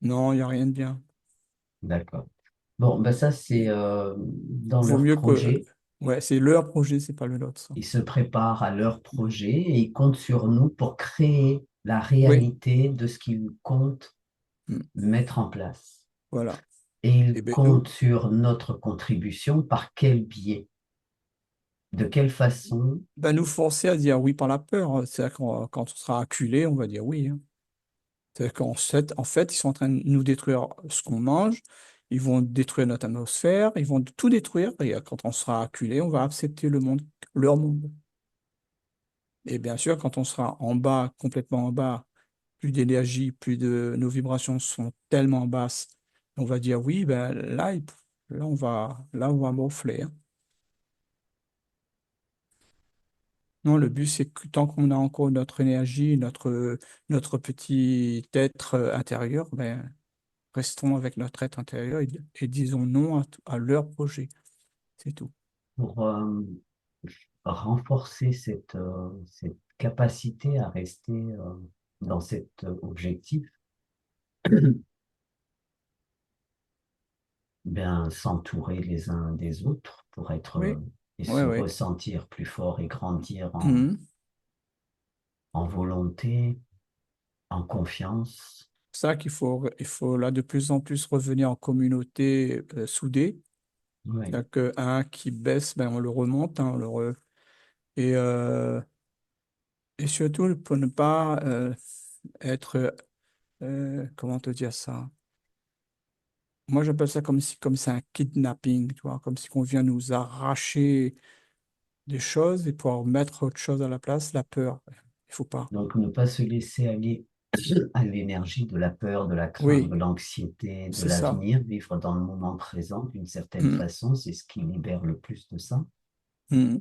Non, il n'y a rien de bien. D'accord. Bon, ben ça, c'est dans Vaut leur mieux que. projet. Ouais, c'est leur projet, c'est pas le nôtre, ça. Ils se préparent à leur projet et ils comptent sur nous pour créer la Oui, réalité de ce qu'ils comptent mm, mettre en place. voilà. Et ils Et bien, nous, comptent sur notre contribution par quel biais? De quelle façon? nous forcer à dire oui par la peur, hein. C'est-à-dire quand on sera acculé, on va dire oui, hein. C'est-à-dire en fait, ils sont en train de nous détruire ce qu'on mange, ils vont détruire notre atmosphère, ils vont tout détruire, et quand on sera acculé, on va accepter le monde, leur monde. Et bien sûr, quand on sera en bas, complètement en bas, plus d'énergie, nos vibrations sont tellement basses, on va dire oui, ben là, on va morfler, hein. Non, le but, c'est que tant qu'on a encore notre énergie, notre petit être intérieur, ben, restons avec notre être intérieur et disons non à leur projet. C'est tout. Pour renforcer cette capacité à rester dans cet objectif, bien s'entourer les uns des autres pour être Oui, et oui, se oui. ressentir plus fort et grandir Mhm. en volonté, en confiance. C'est ça il faut là de plus en plus revenir en communauté soudée. Oui. C'est-à-dire qu'un qui baisse, ben, on le remonte, hein, et, euh, et surtout pour ne pas être, comment te dire ça? Moi, j'appelle ça comme si, comme c'est un kidnapping, tu vois, comme si on vient nous arracher des choses et pouvoir mettre autre chose à la place, la peur. Il faut pas. Donc, ne pas se laisser aller à l'énergie de la peur, de la crainte, de Oui, l'anxiété, de c'est ça. l'avenir, vivre dans le moment présent d'une certaine Mm, façon, c'est ce qui libère le plus de ça. mm,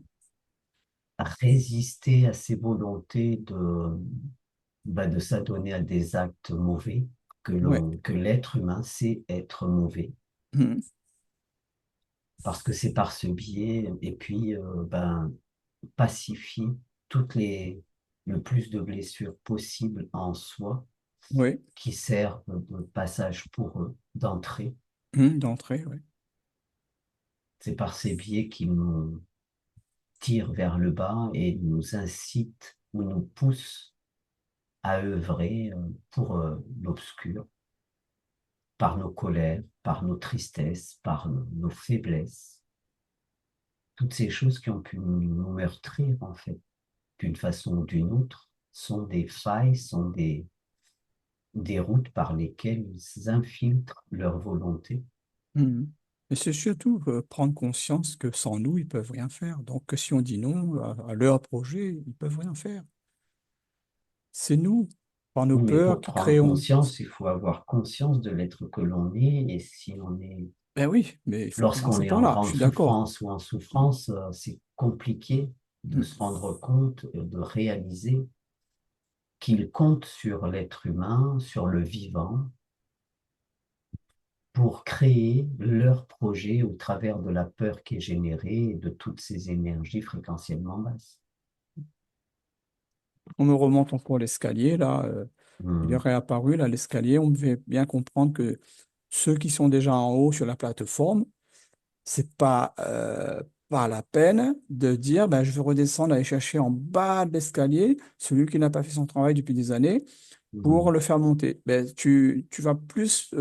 Résister à ses volontés de s'adonner à des actes mauvais, ouais. que l'être humain sait être mauvais, Mm, parce que c'est par ce biais, et puis pacifie toutes le plus de blessures possibles en soi, oui. qui servent de passage pour eux, d'entrée. D'entrée, oui. C'est par ces biais qu'ils nous tirent vers le bas et nous incitent ou nous poussent à œuvrer pour l'obscur, par nos colères, par nos tristesses, par nos faiblesses. Toutes ces choses qui ont pu nous meurtrir, en fait, d'une façon ou d'une autre, sont des failles, sont des routes par lesquelles ils infiltrent leur volonté. Mm. Et c'est surtout prendre conscience que sans nous, ils peuvent rien faire. Donc, que si on dit non à leur projet, ils peuvent rien faire. C'est nous, par nos Oui, mais peurs, pour qui prendre créons. conscience, il faut avoir conscience de l'être que l'on est. Et si on est, Ben oui, mais il faut lorsqu'on commencer est par en là, je grande suis d'accord. souffrance ou en souffrance, c'est compliqué de Mm. se rendre compte, de réaliser qu'il compte sur l'être humain, sur le vivant, pour créer leur projet au travers de la peur qui est générée et de toutes ces énergies fréquentiellement basses. On me remonte encore l'escalier, là. Il est Hmm, réapparu, là, l'escalier. On me fait bien comprendre que ceux qui sont déjà en haut sur la plateforme, c'est pas la peine de dire, ben, je veux redescendre, aller chercher en bas de l'escalier celui qui n'a pas fait son travail depuis des années pour hmm, le faire monter. Ben, tu vas plus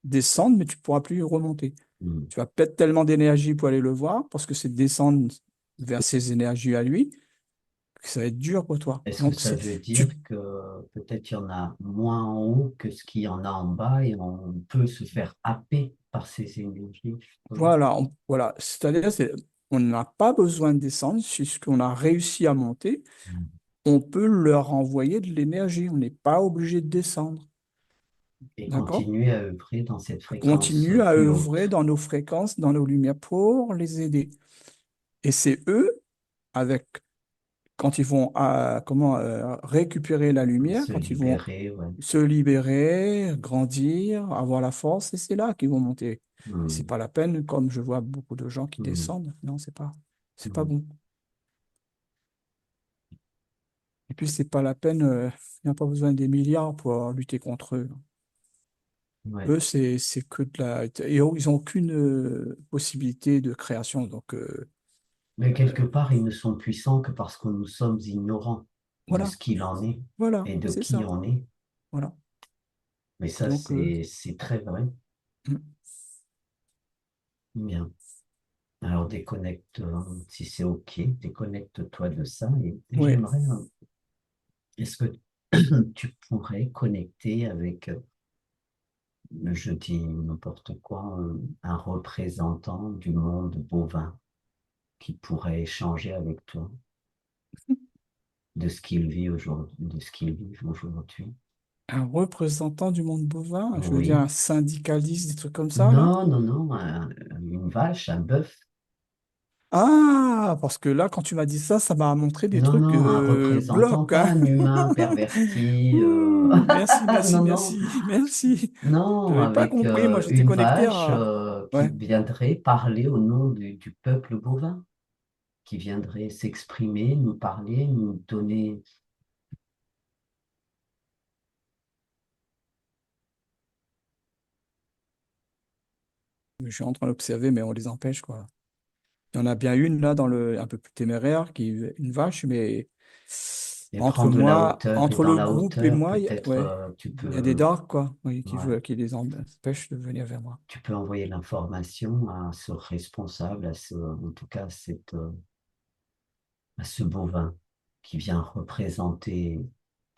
descendre, mais tu pourras plus remonter. hmm. Tu vas perdre tellement d'énergie pour aller le voir, parce que c'est descendre vers ses énergies à lui, que ça va être dur pour toi. Est-ce que Donc, ça c'est, veut tu, dire que peut-être il y en a moins en haut que ce qu'il y en a en bas et on peut se faire happer par ces énergies, justement? voilà, voilà. C'est-à-dire, on n'a pas besoin de descendre, c'est ce qu'on a réussi à monter. Hmm. On peut leur envoyer de l'énergie. On n'est pas obligé de descendre. Et D'accord? continuer à œuvrer dans cette fréquence Continue à plus œuvrer haute. dans nos fréquences, dans nos lumières pour les aider. Et c'est eux, avec, quand ils vont récupérer la lumière, Se quand ils vont libérer, ouais. se libérer, grandir, avoir la force, et c'est là qu'ils vont monter. Et c'est Hmm, pas la peine, comme je vois beaucoup de gens qui hmm, descendent. Non, c'est pas hmm. bon. Et puis, c'est pas la peine, il n'y a pas besoin des milliards pour lutter contre eux. Ouais. Eux, c'est que de la. Et ils n'ont aucune possibilité de création. Donc, Mais quelque euh, part, ils ne sont puissants que parce que nous sommes ignorants de voilà, ce qu'il en est voilà, et de c'est qui ça. on est. Voilà. Mais ça, Donc, c'est très vrai. mm, Bien. Alors déconnecte, si c'est OK, déconnecte-toi de ça. Et ouais. j'aimerais, est-ce que tu pourrais connecter avec, je dis n'importe quoi, un représentant du monde bovin qui pourrait échanger avec toi de ce qu'il vit aujourd'hui, de ce qu'ils vivent aujourd'hui? Un représentant du monde bovin, je veux dire Oui. un syndicaliste, des trucs comme ça, là. Non, non, non, une vache, un bœuf. Ah, parce que là, quand tu m'as dit ça, ça m'a montré des Non, trucs non, un représentant, blocs, pas hein. un humain perverti. Merci, merci, Non, non, merci, merci. Je non, n'avais pas avec compris, moi j'étais une connecté vache à... qui Ouais, viendrait parler au nom du peuple bovin, qui viendrait s'exprimer, nous parler, nous donner. je suis en train d'observer, mais on les empêche, quoi. Il y en a bien une, là, un peu plus téméraire, qui est une vache, mais Et prendre de la hauteur. Et entre dans le la groupe et hauteur, moi, peut-être ouais, tu il y a des peux, darks, quoi, oui, ouais, qui les empêchent de venir vers moi. tu peux envoyer l'information à ce responsable, en tout cas à ce bovin qui vient représenter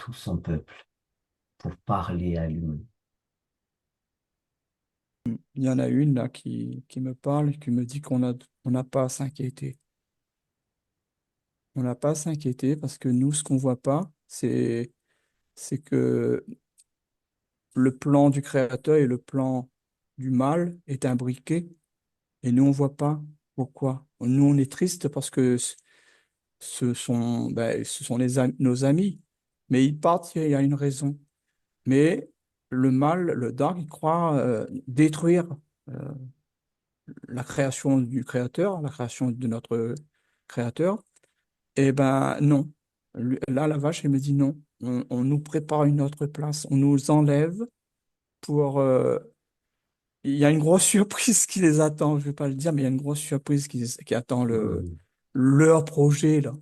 tout son peuple pour parler à l'humain. Il y en a une là qui me parle, qui me dit on n'a pas à s'inquiéter. On n'a pas à s'inquiéter parce que nous, ce qu'on voit pas, c'est que le plan du Créateur et le plan du mal est imbriqué et nous, on voit pas pourquoi. Nous, on est triste parce que ce sont nos amis, mais ils partent, il y a une raison. Mais le mal, le dark, il croit détruire euh, la création du Créateur, la création de notre Créateur. Eh ben non. Là, la vache, elle me dit non. On nous prépare une autre place. On nous enlève pour... il y a une grosse surprise qui les attend. Je vais pas le dire, mais il y a une grosse surprise qui attend Hmm. leur projet, là.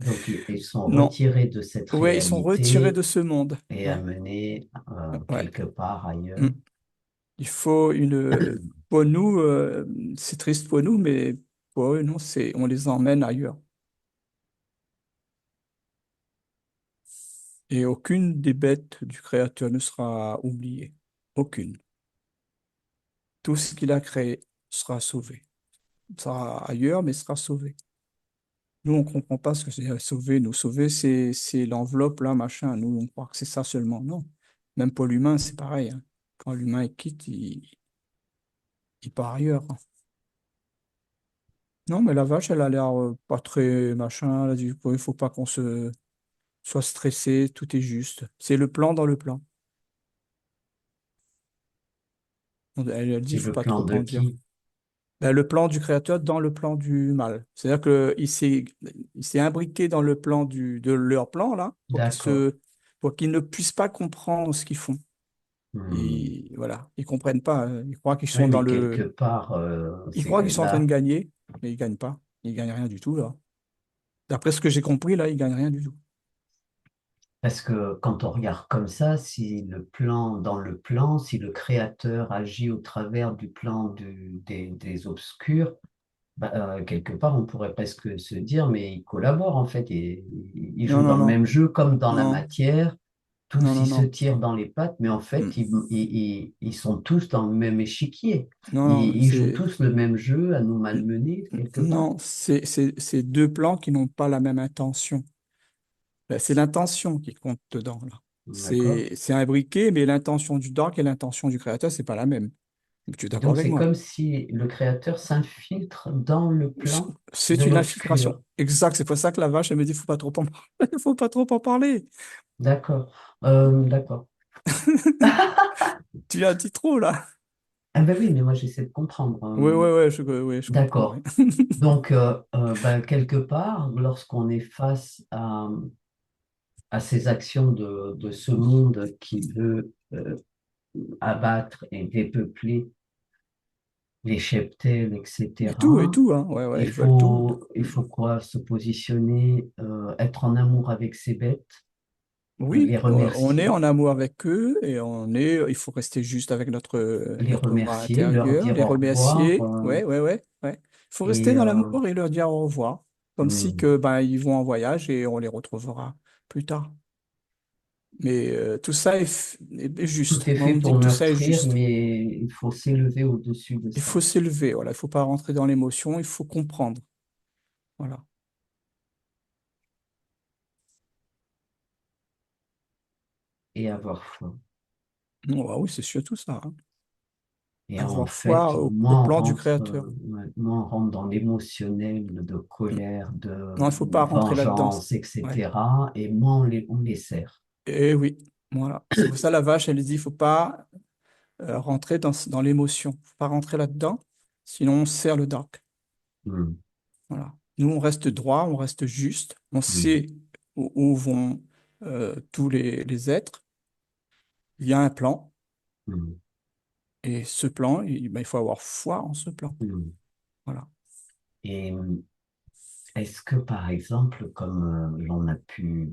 Donc, ils sont Non. retirés de cette Ouais, ils sont retirés de réalité ce monde. et Ouais. amenés Ouais. quelque part Mm. ailleurs. Il faut une... Pour nous, c'est triste pour nous, mais pour eux, non, on les emmène ailleurs. Et aucune des bêtes du Créateur ne sera oubliée. Aucune. Tout ce qu'il a créé sera sauvé. Sera ailleurs, mais sera sauvé. Nous, on ne comprend pas ce que c'est sauver. Nous, sauver, c'est l'enveloppe, là, machin. Nous, on croit que c'est ça seulement. Non. Même pour l'humain, c'est pareil, hein. Quand l'humain il quitte, il part ailleurs, hein. Non, mais la vache, elle a l'air pas très machin. Elle a dit, il faut pas qu'on se soit stressé. Tout est juste. C'est le plan dans le plan. Elle dit, C'est il faut le pas plan trop de en dire. qui? Ben, le plan du créateur dans le plan du mal. C'est-à-dire il s'est imbriqué dans le plan de leur plan, là, D'accord. pour qu'ils ne puissent pas comprendre ce qu'ils font. Hmm. Et voilà, ils comprennent pas, hein. Ils croient qu'ils Oui, sont mais quelque part, ils c'est croient qu'ils sont en train de là. gagner, mais ils gagnent pas. Ils gagnent rien du tout, là. D'après ce que j'ai compris, là, ils gagnent rien du tout. Parce que quand on regarde comme ça, si le plan, dans le plan, si le créateur agit au travers du plan des obscurs, bah, quelque part, on pourrait presque se dire, mais ils collaborent en fait, et, ils Non, jouent non, dans le non, même jeu comme dans la non, matière, non, tous non, ils se non. tirent dans les pattes, mais en Hmm. fait, ils sont tous dans le même échiquier. Non, non, Ils jouent tous le même jeu à nous malmener quelque part. non, c'est deux plans qui n'ont pas la même intention. Ben, c'est l'intention qui compte dedans, là. D'accord? C'est imbriqué, mais l'intention du dark et l'intention du créateur, c'est pas la même. Tu es d'accord Donc, avec c'est moi? comme si le créateur s'infiltre dans le plan de C'est une infiltration. l'obscur. Exact. C'est pour ça que la vache, elle me dit, faut pas trop en parler. Il faut pas trop en parler. D'accord. D'accord. Tu as dit trop, là. Ah ben oui, mais moi j'essaie de comprendre. Ouais, je comprends, ouais. D'accord. Donc, ben, quelque part, lorsqu'on est face à ces actions de ce monde qui veut abattre et dépeupler les cheptels, Et etc., tout, hein. Ouais, ouais, ils veulent tout. il faut quoi? Se positionner, être en amour avec ces bêtes, Oui, les on est remercier, en amour avec eux et il faut rester juste avec notre moi leur intérieur, dire les au revoir, remercier. Ouais. Il faut rester et dans l'amour et leur dire au revoir. Comme si hmm, que, ben, ils vont en voyage et on les retrouvera plus tard. Mais tout ça est tout juste. est Moi, on fait me dit pour que tout ça est meurtrir, juste. mais il faut s'élever au-dessus de Il ça faut s'élever, voilà. Il faut pas rentrer dans l'émotion, il faut comprendre. Voilà. et avoir foi. Ah oui, c'est surtout ça, hein. Et en Avoir fait, foi au plan du Créateur. ouais, moins on rentre dans l'émotionnel de Mm. colère, de Non, il faut pas rentrer là-dedans. vengeance, Ouais. etc., et moins on les sert. Et oui, voilà. C'est pour ça la vache, elle dit, il faut pas rentrer dans l'émotion. Faut pas rentrer là-dedans, sinon on sert le dark. Hmm, Voilà. Nous, on reste droit, on reste juste. On hmm, sait où vont tous les êtres. Il y a un plan. hmm, Et ce plan, ben, il faut avoir foi en ce plan. hmm. Voilà. Et est-ce que, par exemple, comme l'on a pu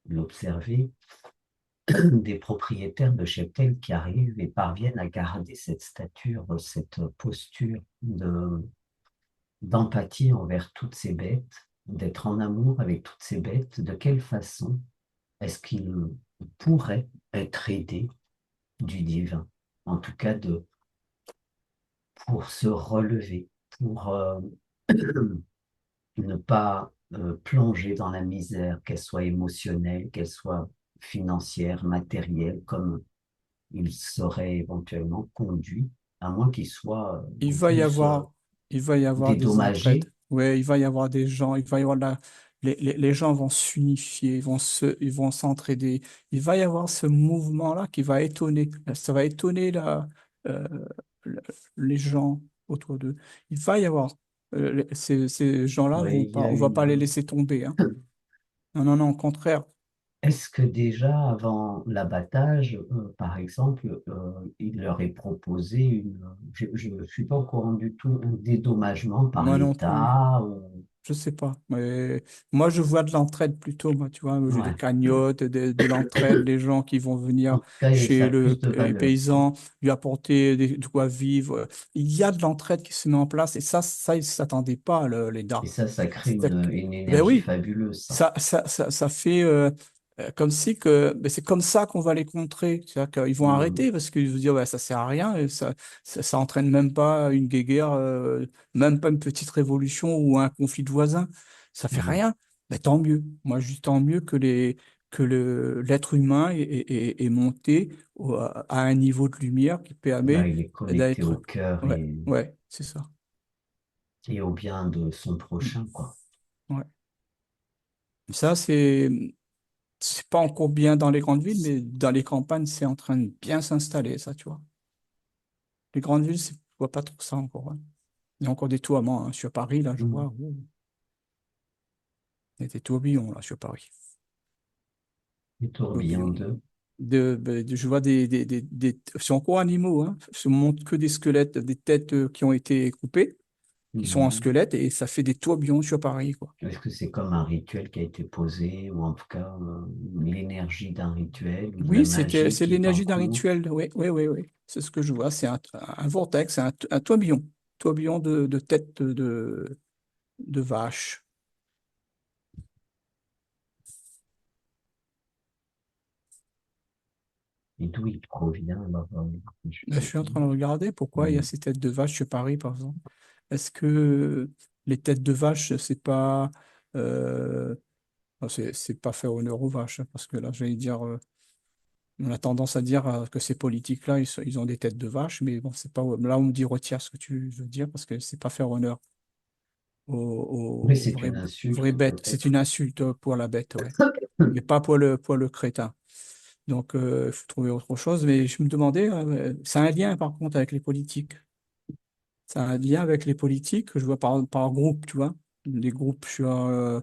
l'observer, des propriétaires de cheptels qui arrivent et parviennent à garder cette stature, cette posture d'empathie envers toutes ces bêtes, d'être en amour avec toutes ces bêtes, de quelle façon? est-ce qu'il pourrait être aidé du divin? En tout cas, pour se relever, pour ne pas plonger dans la misère, qu'elle soit émotionnelle, qu'elle soit financière, matérielle, comme il serait éventuellement conduit, à moins qu'il soit Il en va y plus avoir, il va y avoir des entraides. dédommagé. Ouais, il va y avoir des gens, il va y avoir les gens vont s'unifier, ils vont s'entraider. Il va y avoir ce mouvement-là qui va étonner. Ça va étonner euh, la- les gens autour d'eux. Il va y avoir, ces gens-là vont Oui, il y pas, a on va pas les une... laisser tomber, hein. Non, non, non, au contraire. Est-ce que déjà avant l'abattage, par exemple, il leur est proposé je ne suis pas au courant du tout, un dédommagement par Moi non plus. l'État ou... Je sais pas, mais moi je vois de l'entraide plutôt, moi, tu vois, j'ai des Ouais. cagnottes, de l'entraide, les gens qui vont venir En tout cas, ça chez a plus de les valeur, quoi. paysans, lui apporter de quoi vivre. Il y a de l'entraide qui se met en place et ça ils ne s'attendaient pas, les Et DAR. ça crée C'est-à-dire que, une ben énergie oui, fabuleuse, ça. ça fait comme si que ben c'est comme ça qu'on va les contrer. C'est-à-dire qu'ils vont Mhm. arrêter parce qu'ils vont dire ouais, ça sert à rien et ça entraîne même pas une guéguerre, même pas une petite révolution ou un conflit de voisins. Ça fait Mhm. rien. Mais tant mieux. Moi, je dis tant mieux que l'être humain est monté à un niveau de lumière qui Là, permet il est connecté au d'être. cœur Ouais, ouais, c'est ça. et au bien de son Mm, prochain, quoi. ouais. Ça, c'est pas encore bien dans les grandes villes, mais dans les campagnes, c'est en train de bien s'installer, ça, tu vois. Les grandes villes, je vois pas trop ça encore, hein. Il y a encore des tourments, hein. Je suis à Paris, là, je vois. Mhm. Ouh, il y a des tourbillons, là, je suis à Paris. Les tourbillons Tourbillons. de... Je vois c'est encore animaux, hein. Je montre que des squelettes, des têtes qui ont été coupées, qui sont en Mhm. squelette, et ça fait des tourbillons sur Paris, quoi. Est-ce que c'est comme un rituel qui a été posé, ou en tout cas l'énergie d'un rituel, ou de la Oui, magie c'est qui est en l'énergie d'un cours? rituel. Oui, oui, oui, oui. C'est ce que je vois. C'est un vortex, un tourbillon. Tourbillon de têtes de vache. Et d'où il provient, alors, je Là, je sais suis en pas. train de regarder pourquoi il y a Mhm. ces têtes de vache sur Paris, par exemple. Est-ce que les têtes de vache, c'est pas, c'est pas faire honneur aux vaches, hein, parce que là, j'allais dire, on a tendance à dire que ces politiques-là, ils ont des têtes de vache, mais bon, c'est pas, là, on me dit retire ce que tu veux dire, parce que c'est pas faire honneur Oui, aux c'est une vraies insulte, bêtes. C'est une peut-être. insulte pour la bête, ouais, mais pas pour le crétin. Donc, il faut trouver autre chose. Mais je me demandais, c'est un lien par contre avec les politiques. C'est un lien avec les politiques que je vois par groupe, tu vois. Des groupes sur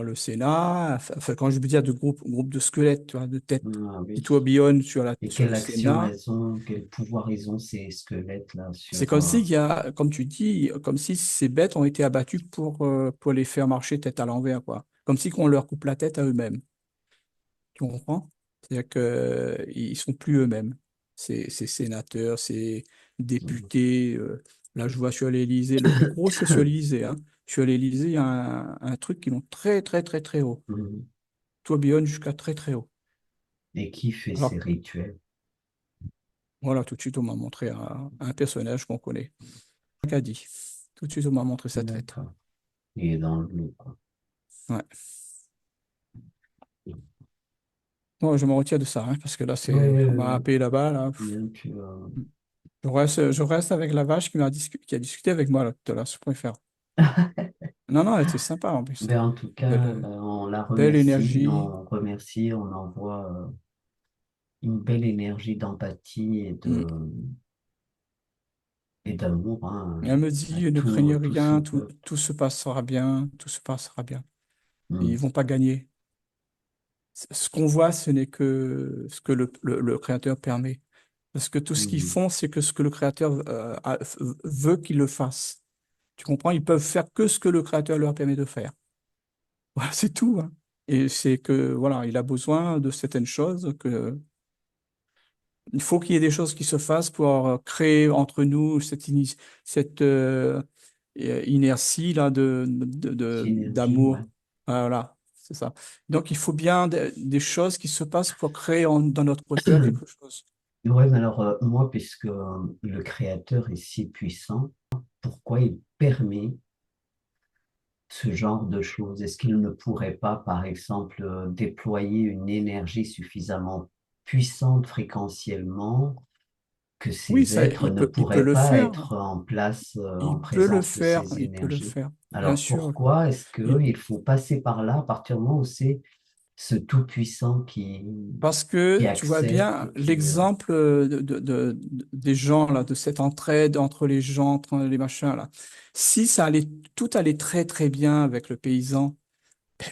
le Sénat. Enfin, quand je veux dire de groupe de squelettes, tu vois, de têtes Ah qui oui. tourbillonnent Et sur le quelle action Sénat. elles ont, quel pouvoir ils ont, ces squelettes-là, C'est sur... comme si il y a, comme tu dis, comme si ces bêtes ont été abattues pour les faire marcher tête à l'envers, quoi. Comme si qu'on leur coupe la tête à eux-mêmes. Tu comprends? C'est-à-dire qu'ils sont plus eux-mêmes. Ces sénateurs, ces députés. Là, je vois sur l'Élysée, le plus gros, c'est sur l'Élysée, hein. Sur l'Élysée, il y a un truc qui monte très, très, très, très haut. Mhm. Tourbillonne jusqu'à très, très haut. Et qui fait ces Alors, rituels? voilà, tout de suite, on m'a montré un personnage qu'on connaît. Qu'a dit. Tout de suite, on m'a montré sa tête. D'accord. Il est dans le loup, quoi. Ouais. Bon, je me retire de ça, hein, parce que là, Oui, on m'a happé là-bas, là. bien que, Je reste avec la vache qui a discuté avec moi là, tout à l'heure, je préfère. Non, non, elle était sympa en plus, ben, hein. en tout cas, Belle, on la belle remercie, énergie. on remercie, on envoie une belle énergie d'empathie Mm. et d'amour, hein, Elle me à dit, ne craignez tout ce rien, peuple. tout se passera bien, tout se passera bien. Et ils Mm, vont pas gagner. Ce qu'on voit, ce n'est que ce que le Créateur permet. Parce que tout ce qu'ils mm, font, c'est que ce que le Créateur veut qu'ils le fassent. Tu comprends? Ils peuvent faire que ce que le Créateur leur permet de faire. Voilà, c'est tout, hein. Et c'est que, voilà, il a besoin de certaines choses que il faut qu'il y ait des choses qui se fassent pour créer entre nous cette inertie là synergie, ouais. d'amour. Voilà. c'est ça. Donc, il faut bien des choses qui se passent pour créer dans notre cœur quelque chose. Ouais, mais alors moi, puisque le Créateur est si puissant, pourquoi il permet ce genre de choses? Est-ce qu'il ne pourrait pas, par exemple, déployer une énergie suffisamment puissante fréquentiellement que Oui, ces ça, êtres ne il peut pourraient le pas faire. être en place, en Il peut le présence de faire. ces Il peut le énergies? faire. Bien Alors sûr. pourquoi est-ce Il- qu'il faut passer par là à partir du moment où c'est ce Tout-Puissant Parce qui que tu vois accepte bien et qui... l'exemple des gens là, de cette entraide entre les gens, entre les machins là. Si ça allait, tout allait très très bien avec le paysan,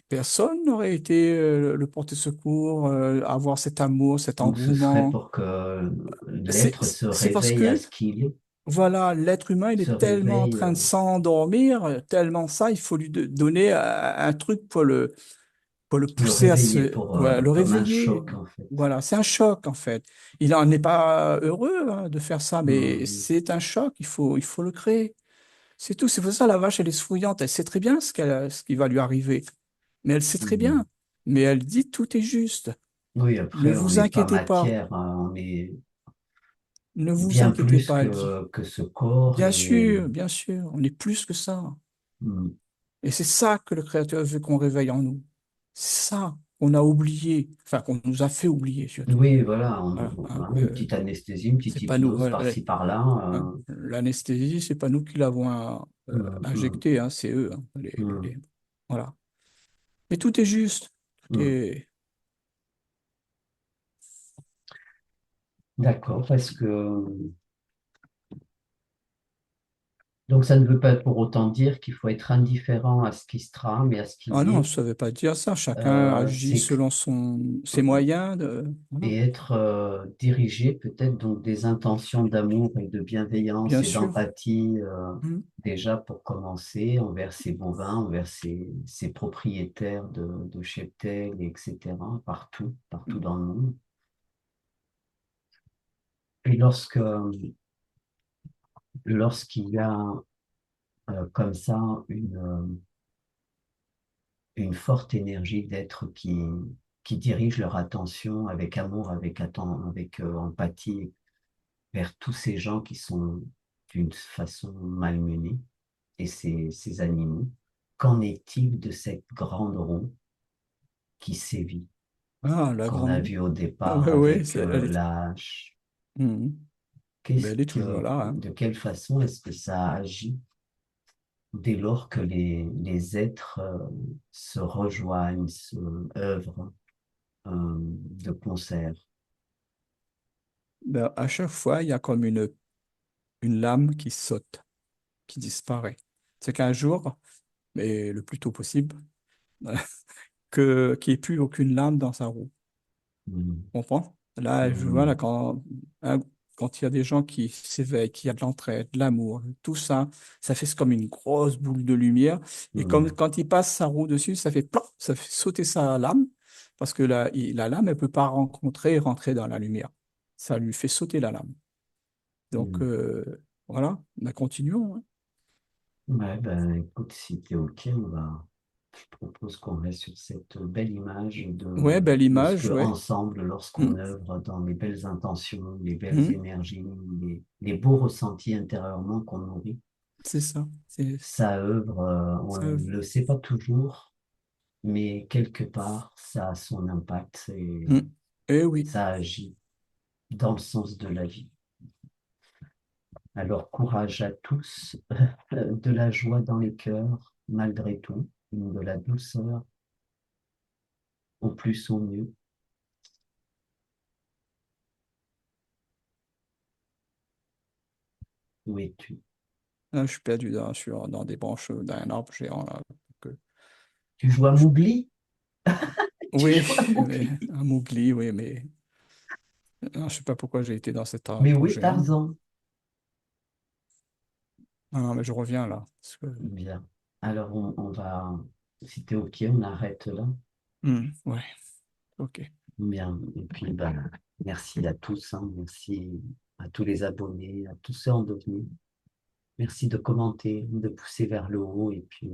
personne n'aurait été le porter-secours, avoir cet amour, cet donc ce serait engouement. pour que l'être se C'est parce réveille à que ce qu'il est, voilà, l'être humain, il se est tellement en réveille. train de s'endormir, tellement ça, il faut lui donner un truc pour le Le pousser à réveiller se, pour, voilà, le comme un réveiller. choc, en fait. Voilà, c'est un choc en fait. Il n'en est pas heureux hein, de faire ça, mais Mhm. c'est un choc, il faut le créer. C'est tout. C'est pour ça la vache, elle est souillante. Elle sait très bien ce qui va lui arriver. Mais elle sait très bien. Mhm. Mais elle dit tout est juste. Oui, Ne après, on vous n'est pas inquiétez pas. matière, hein, on est Ne vous bien inquiétez plus pas, elle dit. que ce corps. Et Bien sûr, on est plus que ça. mhm. Et c'est ça que le Créateur veut qu'on réveille en nous. C'est ça qu'on a oublié, enfin qu'on nous a fait oublier surtout. Oui, voilà, Voilà, hein, voilà, une petite anesthésie, une petite c'est pas nous. hypnose par-ci, par-là. Hein. L'anesthésie, c'est pas nous qui l'avons Mhm, injectée, hein, c'est eux. Hein, mhm, voilà. Mais tout est juste. Tout mhm. est... D'accord, parce que donc ça ne veut pas pour autant dire qu'il faut être indifférent à ce qui se trame et à ce Ah qui non, est. ça ne veut pas dire ça. Chacun agit C'est selon ses moyens. Voilà. et être dirigé peut-être donc des intentions d'amour et de bienveillance Bien et sûr. d'empathie Mhm. déjà pour commencer envers ses bovins, envers ses propriétaires de cheptel, etc., partout, partout dans le monde. Et lorsqu'il y a comme ça une forte énergie d'êtres qui dirigent leur attention avec amour, avec empathie vers tous ces gens qui sont d'une façon malmenés et ces animaux. Qu'en est-il de cette grande roue qui sévit, Ah, la qu'on a grande. vue au départ Ouais, ouais, avec elle est... la hache? Mhm. Mais elle est toujours là. Hein. De quelle façon est-ce que ça agit dès lors que les êtres se rejoignent, se œuvrent de concert? Ben, à chaque fois, il y a comme une lame qui saute, qui disparaît. C'est qu'un jour, mais le plus tôt possible, qu'il n'y ait plus aucune lame dans sa roue. Mm, Comprends? Là, je vois là, mm, hein, quand il y a des gens qui s'éveillent, qui a de l'entraide, de l'amour, tout ça, ça fait comme une grosse boule de lumière. Et comme mm, quand il passe sa roue dessus, ça fait plop, ça fait sauter sa lame, parce que la lame, elle peut pas rencontrer et rentrer dans la lumière. Ça lui fait sauter la lame. Donc, mm. voilà, ben, continuons. Hein. Ouais, ben écoute, si t'es OK, je propose qu'on reste sur cette belle image Ouais, belle de ce que image, ouais. ensemble, lorsqu'on Mm, œuvre dans les belles intentions, les belles mm, énergies, les beaux ressentis intérieurement qu'on nourrit, c'est ça. C'est ça œuvre, on ça. ne le sait pas toujours, mais quelque part, ça a son impact et Mm. Eh oui. ça agit dans le sens de la vie. Alors, courage à tous, de la joie dans les cœurs, malgré tout, de la douceur, au plus au mieux. Où es-tu? Là, je suis perdu dans des branches d'un arbre géant. Là, que Tu joues à je- Mowgli? Tu Oui, joues à mais, Mowgli? un Mowgli, oui, mais non, je sais pas pourquoi j'ai été dans cet Mais où arbre est géant. Tarzan? Non, non, mais je reviens là. Parce que... Bien. Alors, on va, si t'es OK, on arrête là. Ouais, ok. Bien. Et puis, ben, merci à tous, hein. Merci à tous les abonnés, à tous ceux en devenir. Merci de commenter, de pousser vers le haut. Et puis,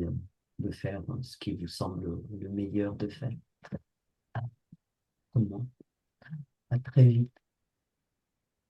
de faire ce qui vous semble le meilleur de faire. À, comment? À très vite.